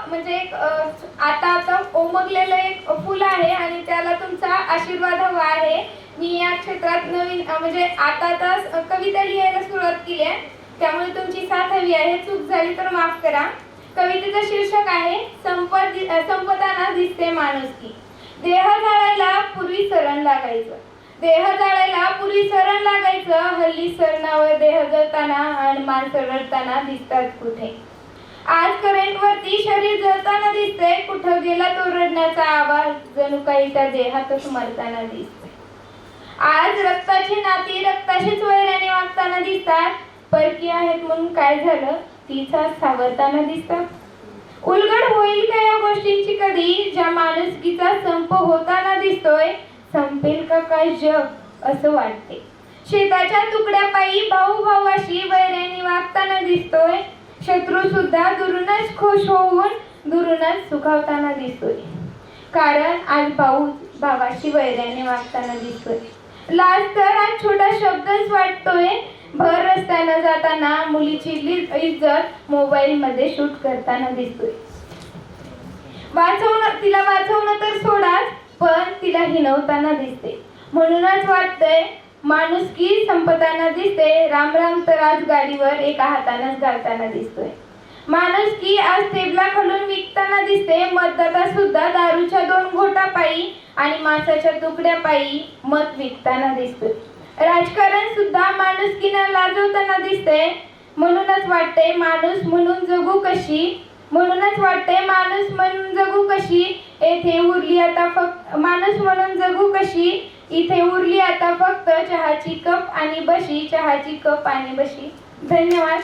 म्हणजे एक आता उमगलेलं एक फुल आहे आणि त्याला तुमचा आशीर्वाद हवा आहे. मी या क्षेत्रात नवीन म्हणजे आता कविता लिहायला सुरुवात केली आहे, त्यामुळे तुमची साथ हवी आहे. चूक झाली तर माफ करा. कवितेचं शीर्षक आहे संपताना दिसते माणुसकी. देह जाळायला पूर्वी सरण लागायचं, देह जाळायला पूर्वी सरण लागायचं, हल्ली सरणावर देह जळताना आणि माणसं रडताना दिसतात कुठे. आज करंट वरती शरीर जळताना दिसतंय, कुठं गेला तो रडण्याचा आवाज, जणू काही त्या देहातच मरताना दिसतंय. आज रक्ताची नाती रक्ताशीच वैराने वागताना दिसतात, परकी आहेत म्हणून काय झालं तीच आज सावरताना दिसतात. उलगड होईल का या गोष्टींची कधी, ज्या माणुसकीचा संप होताना दिसतोय, संपेल का काय जग असं वाटते. शेताच्या तुकड्यापायी भाऊ भावाशी वैराने वागताना दिसतोय, शत्रू सुद्धा दुरूनच खुश होऊन दुरूनच सुखावताना दिसतोय. कारण आज भाऊ भावाशी वैराने वागताना दिसतोय. लाज तर आज छोटा शब्दच वाटतोय, भर रस्त्यानं जाताना मुलीची इज्जत मोबाईल मध्ये शूट करताना दिसतोय. तिला वाचवणं तर सोडाच, पण तिला हिणवताना दिसते. म्हणूनच वाटतंय माणुसकी संपताना दिसते, राम राम तर आज गाडीवर एका हातानंच घालताना दिसतोय. माणुसकी आज टेबला खालून विकताना दिसते, मतदाता सुद्धा दारूच्या 2 घोटापायी आणि मांसाच्या तुकड्यापायी मत विकताना दिसतोय. राजकारण सुद्धा माणुसकीनं लाजवताना दिसते, म्हणूनच वाटते माणूस म्हणून जगू कशी, म्हणूनच वाटते माणूस म्हणून जगू कशी, येथे उरली आता फक्त माणूस म्हणून जगू कशी, इथे उरली आता फक्त चहाची कप आणि बशी, चहाची कप आणि बशी. धन्यवाद.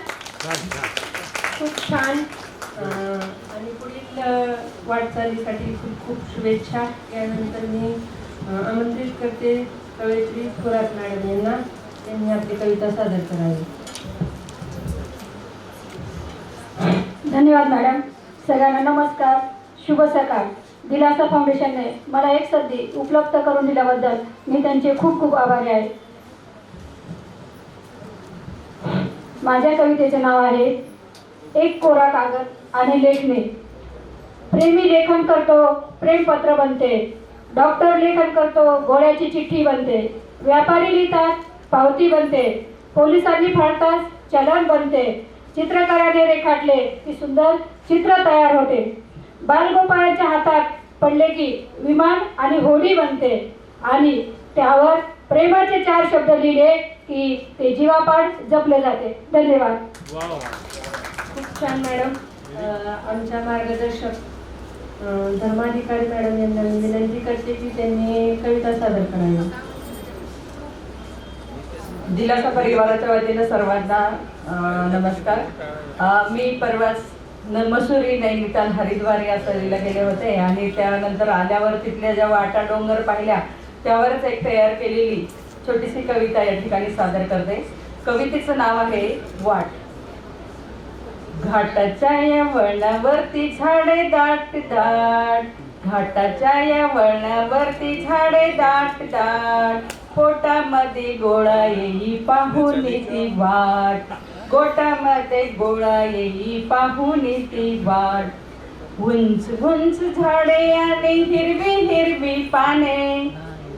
खूप छान. आणि पुढील वाटचालीसाठी खूप खूप शुभेच्छा. यानंतर मी आमंत्रित करते कवयित्री थोरात मॅडम यांना, त्यांनी आपली कविता सादर करावी.
धन्यवाद मॅडम. सगळ्यांना नमस्कार, शुभ सकाळ. दिलासा फाउंडेशनने मला एक संधी उपलब्ध करून दिल्याबद्दल मी त्यांचे खूप खूप आभारी आहे. माझ्या कवितेचे नाव आहे एक कोरा कागद आणि लेखणे. प्रेमी लेखन करतो, प्रेमपत्र बनते. डॉक्टर लेखन करतो, गोळ्याची चिठ्ठी बनते. व्यापारी लिहितात, पावती बनते. पोलिसांनी फाडतात, चलन बनते. चित्रकाराने रेखाटले की सुंदर चित्र तयार होते. बालगोपाळांच्या हातात पडले की विमान आणि होडी बनते. आणि त्यावर प्रेमाचे 4 शब्द लिहिले की ते जीवापाड जपले जाते. धन्यवाद.
खूप छान मॅडम. आमच्या मार्गदर्शक धर्माधिकारी मॅडम यांना मी विनंती करते की त्यांनी कविता सादर करावी.
दिलासा परिवाराच्या वतीनं सर्वांना नमस्कार. मी परवाच मसुरी, नैनिताल, हरिद्वार या सहलीला गेले होते आणि त्यानंतर आल्यावर तिथल्या ज्या वाटा डोंगर पाहिल्या त्यावरच एक तयार केलेली छोटीशी कविता या ठिकाणी सादर करते. कवितेचं नाव आहे वाट. घाटाच्या या वळणावरती झाडे दाट दाट, घाटाच्या या वळणावरती झाडे दाट दाट, पोटामध्ये गोळा येई पाहून ती वाट, गोटामध्ये गोळा येई पाहून ती वाट. उंच उंच झाडे आणि हिरवी हिरवी पाने,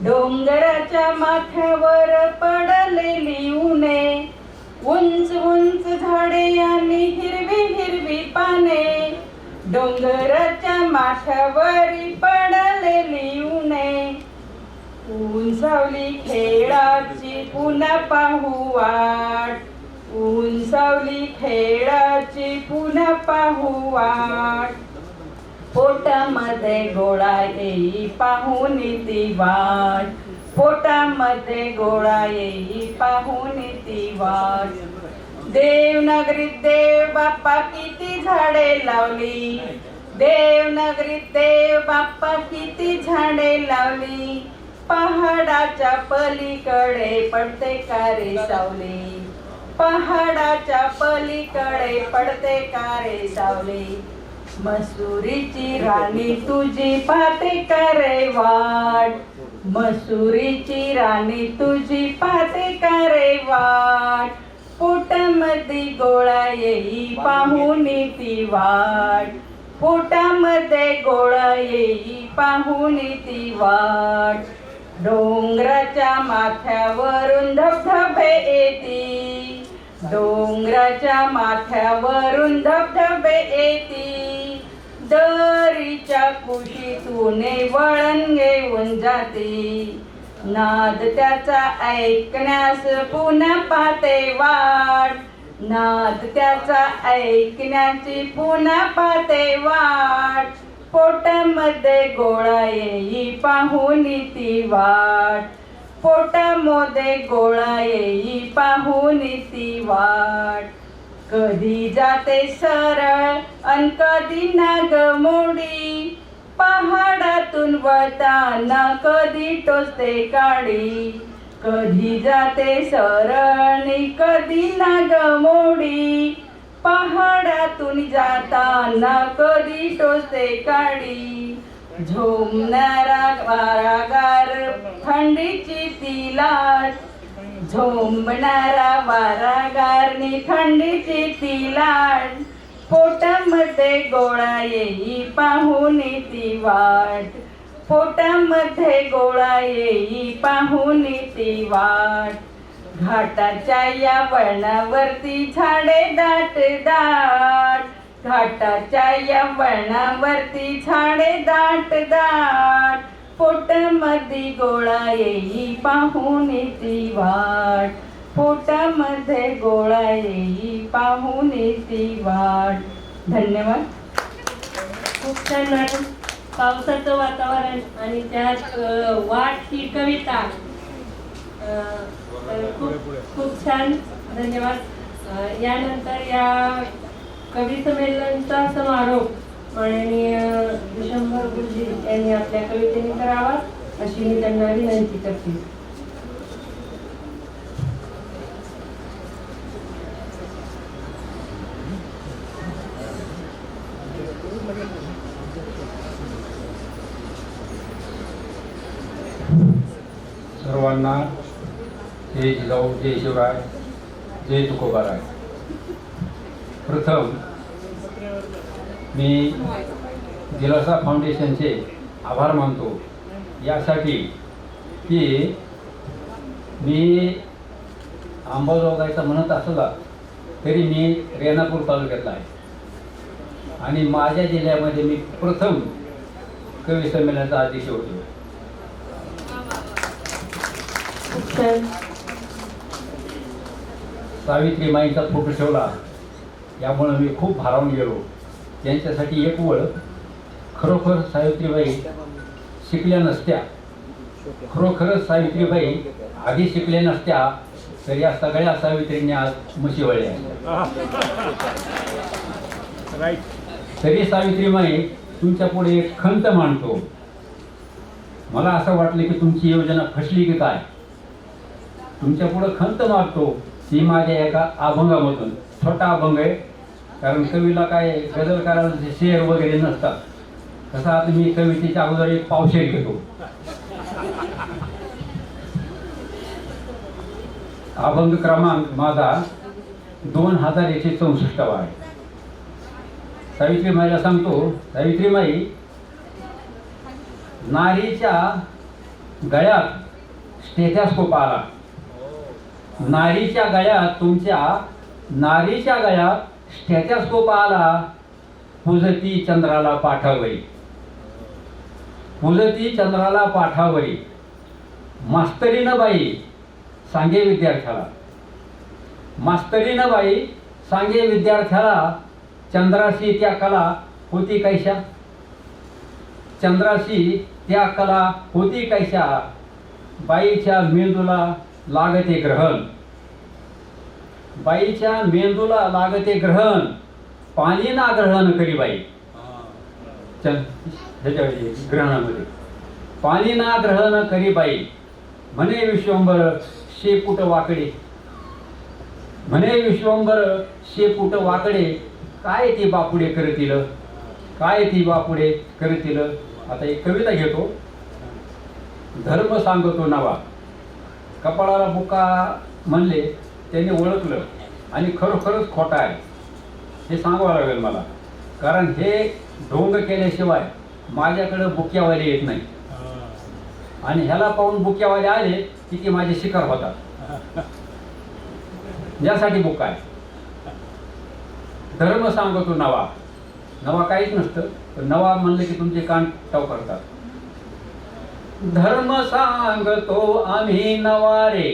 डोंगराच्या माथ्यावर पडलेली उन्हे. उंच उंच झाडे आणि हिरवी हिरवी पाने, डोंगराच्या माथ्यावर पडलेली उन्हे. उंचावली खेळाची पुन्हा पाहू वाट, उंचावली खेळाची पुन्हा पाहू वाट, पोटामध्ये गोळा येई पाहून ती वाट, पोटामध्ये गोळा येई पाहून ती वाट. देवनगरीत देव बाप्पा किती झाडे लावली, देवनगरीत देव बाप्पा किती झाडे लावली, पहाडाच्या पलीकडे पडते का रे सावली, पहाडाच्या पलीकडे पडते का रे सावली. मसुरीची राणी तुझी पाहते का रे वाट, मसुरीची राणी तुझी पाहते का रे वाट, पोटामध्ये गोळा येई पाहून ती वाट, पोटामध्ये गोळा येई पाहून ती वाट. डोंगराच्या माथ्यावरून धबधबे येती, डोंगराच्या माथ्यावरून धबधबे येती, दरीच्या कुशीतून वळण घेऊन जाती. नाद त्याचा ऐकण्यास पुन्हा पाहते वाट, नाद त्याचा ऐकण्याची पुन्हा पाहते वाट, पोटामध्ये गोळा येई पाहून ती वाट, पोटामध्ये गोळा येई पाहून ती वाट. कधी जाते सरळ अन कधी नाग मोडी, पहाडातून वळताना कधी टोचते काडी, कधी जाते सरळ आणि कधी नाग मोडी, पहाडातून जाताना कधी टोचते काडी. झोमणारा वारागार थंडीची ती लाट, झोंबणारा वारागारनी थंडीची ती लाट, पोटामध्ये गोळा येई पाहून ती वाट, पोटामध्ये गोळा येई पाहून ती वाट. घाटाच्या या वळणावरती झाडे दाट दाट, घाटाच्या या वळणावरती झाडे दाट दाट, पोटामध्ये गोळा येई पाहून ती वाट, पोटामध्ये गोळा येई पाहून ती वाट. धन्यवाद.
खूप छान मॅडम. पावसाचं वातावरण आणि त्यात वाट ही कविता खूप खूप छान. धन्यवाद. यानंतर या कवी संमेलनाचा समारोप माननीय विश्वंभर गुरुजी यांनी आपल्या कवितेने करावा अशी मी त्यांना विनंती करते.
सर्वांना जय जिजाऊ, जय शिवराय, जय तुकोबाराय. प्रथम मी दिलासा फाउंडेशनचे आभार मानतो यासाठी की मी अंबाजोगाईचा म्हणत असला तरी मी रेणापूर तालुक्यातला आहे आणि माझ्या जिल्ह्यामध्ये मी प्रथम कवी संमेलनाचा अध्यक्ष होतो. सावित्रीमाईंचा फोटो ठेवला यामुळे मी खूप भारावून गेलो. त्यांच्यासाठी एक ओळ. खरोखर सावित्रीबाई शिकल्या नसत्या, खरोखरच सावित्रीबाई आधी शिकल्या नसत्या तर या सगळ्या सावित्रींनी आज म्हशी वळल्या. तरी सावित्रीबाई तुमच्या पुढे एक खंत मांडतो. मला असं वाटलं की तुमची योजना फसली की काय. तुमच्या पुढं खंत मारतो ती माझ्या एका अभंगामधून. छोटा अभंग आहे कारण कवीला काय गजल करायला शेर वगैरे नसतात. तसं आता मी कवितेच्या अगोदर एक पावशेर घेतो. अभंग क्रमांक माझा 2164 आहे. सावित्रीमाईला सांगतो. सावित्रीमाई, नारीच्या गळ्यात स्टेथोस्कोप आला. नारीच्या गळ्यात, तुमच्या नारीच्या गळ्यात स्टेथोस्कोप आला. पूजती चंद्राला पाठावरी, पूजती चंद्राला पाठावरी. मास्तरीनं बाई सांगे विद्यार्थ्याला, मास्तरीनं बाई सांगे विद्यार्थ्याला. चंद्राशी त्या कला होती कैशा, चंद्राशी त्या कला होती कैशा. बाईच्या मेंदूला लागते ग्रहण, बाईच्या मेंदूला लागते ग्रहण. पाणी ना ग्रहण करी बाई. ग्रहणामध्ये पाणी ना ग्रहण करी बाई. म्हणे विश्वंभर शेपूट वाकडे, म्हणे विश्वंभर शेपूट वाकडे. काय ती बापुडे करतील, काय ती बापुडे करतील. आता एक कविता घेतो. धर्म सांगतो नवा. कपाळाला बुका म्हणले त्यांनी ओळखलं आणि खरोखरच खोटा आहे हे सांगावं लागेल मला. कारण हे ढोंग केल्याशिवाय माझ्याकडं बुक्यावाले येत नाही आणि ह्याला पाहून बुक्यावाले आले की ते माझे शिकार होतात. यासाठी बुक आहे. धर्म सांगतो नवा. नवा काहीच नसतं पण नवा म्हणलं की तुमचे कान टाव करतात. धर्म सांगतो आम्ही नवा रे,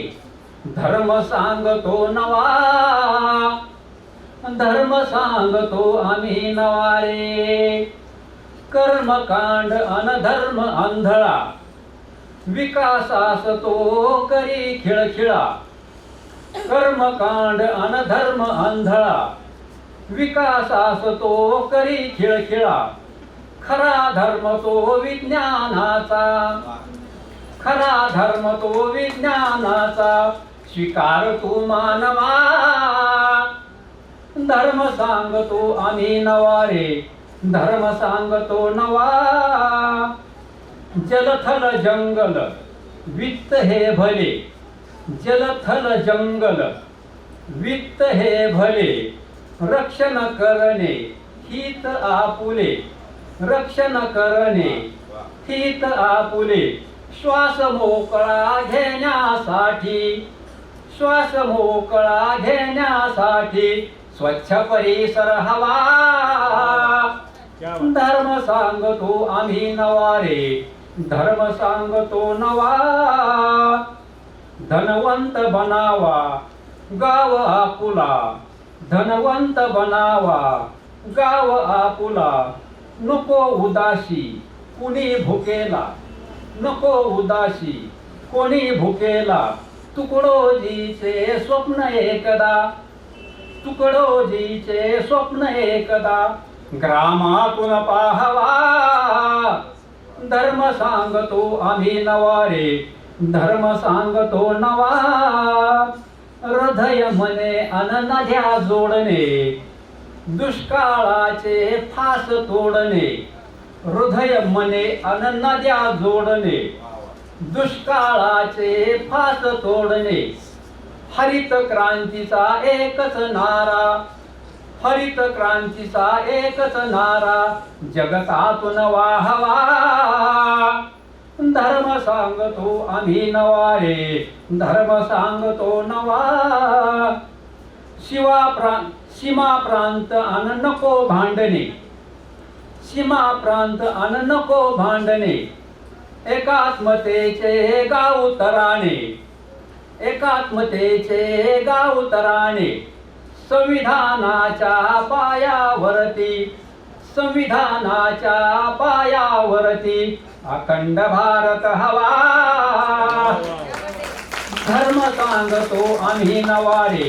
धर्म सांगतो नवा, धर्म सांगतो आम्ही नवा रे. कर्मकांड अनधर्म आंधळा, विकासास तो करी खिळखिळा. कर्मकांड अनधर्म आंधळा, विकासास तो करी खिळखिळा. खरा धर्म तो विज्ञानाचा, खरा धर्म तो विज्ञानाचा. स्वीकार तू मानवा, धर्म सांगतो आम्ही नवा रे, धर्म सांगतो नवा. जलथल जंगल वित्त हे भले, जलथल जंगल वित्त हे भले. रक्षण करणे हित आपुले, रक्षण करणे हित आपुले. श्वास मोकळा घेण्यासाठी, श्वास मोकळा घेण्यासाठी. स्वच्छ परिसर हवा, धर्म सांगतो आम्ही नवा रे, धर्म सांगतो नवा. धनवंत बनावा गाव आपुला धनवंत बनावा, गाव आपुला नको उदासी कुणी भुकेला, नको उदासी कोणी भुकेला, तुकडोजीचे स्वप्न एकदा, तुकडोजीचे स्वप्न एकदा ग्रामातून पाहावा, धर्म सांगतो आम्ही नवा रे, धर्म सांगतो नवा, हृदय मने अननद्या जोडणे, दुष्काळाचे फास तोडणे, हृदय मने अननद्या जोडणे, दुष्काळाचे फास तोडणे, हरित क्रांतीचा एकच नारा, हरित क्रांतीचा एकच नारा जगतातून वाहवा, धर्म सांगतो आम्ही नवा रे, धर्म सांगतो नवा, सीमा प्रांत अन नको भांडणे, सीमा प्रांत अन नको भांडणे, एकात्मतेचे गाव तराणे, एकात्मतेचे गाव तराणे, संविधानाच्या पायावरती, संविधानाच्या पायावरती अखंड भारत हवा, धर्म सांगतो आम्ही नवा रे,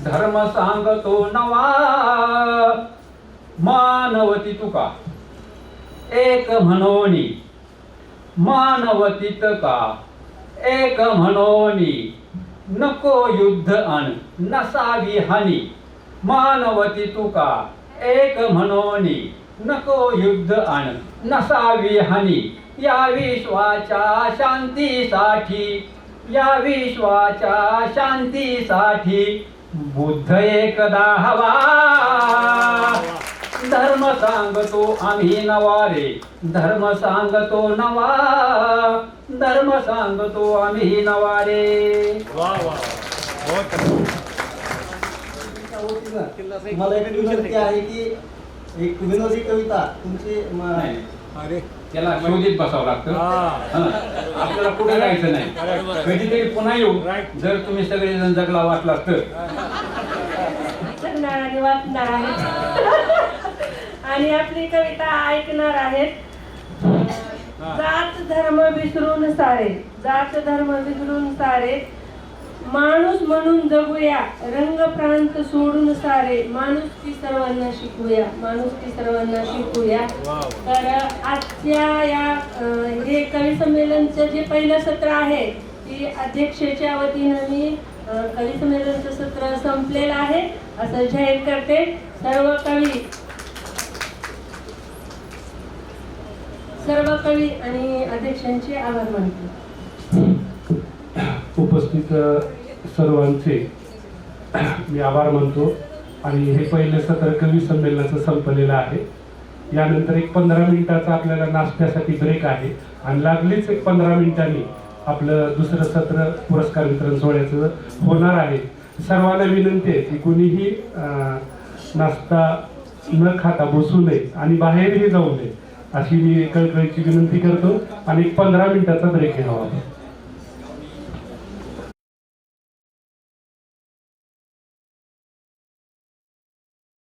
धर्म सांगतो नवा, मानवती तुका एक म्हणोनी, मानवतीत का एक म्हणोनी, नको युद्ध अन नसावी हानी, मानवती तुका एक म्हणोनी, नको युद्ध अन नसावी हानी, या विश्वाच्या शांतीसाठी, या विश्वाच्या शांतीसाठी बुद्ध एकदा हवा, धर्म सांगतो आम्ही नवा रे, धर्म सांगतो नवा, धर्म सांगतो आम्ही नवा रे.
मला एक विनंती आहे की एक विनोदी कविता तुमची
अरे त्याला शोधित बसावं लागतं, आपल्याला कुठे जायचं नाही, कधीतरी पुन्हा येऊ जर तुम्ही सगळेजण जगला वाटला तर.
जगणार आणि वाचणार आहेत आणि आपली कविता ऐकणार आहेत. जात धर्म विसरून सारे, जात धर्म विसरून सारे, माणूस म्हणून जगूया, रंग प्रांत सोडून सारे, माणुसकी सर्वांना शिकूया, माणुसकी सर्वांना शिकूया. तर आजच्या या हे कवी संमेलनचं जे पहिलं सत्र आहे ती अध्यक्षेच्या वतीनं मी कवी संमेलनचं सत्र संपलेलं आहे असं जाहीर करते. सर्व कवी आणि अध्यक्षांचे आभार मानते.
उपस्थित सर्वांचे मी आभार मानतो आणि हे पहिले सत्र कवी संमेलनाचं संपलेलं आहे. यानंतर एक 15 मिनिटाचा आपल्याला नाश्त्यासाठी ब्रेक आहे आणि लागलीच एक 15 मिनिटांनी आपलं दुसरं सत्र पुरस्कार वितरण सोहळ्याचं होणार आहे. सर्वांना विनंती आहे की कोणीही नाश्ता न खाता बसू नये आणि बाहेरही जाऊ नये अशी मी कळकळीची विनंती करतो आणि एक 15 मिनिटाचा ब्रेक घ्यावा.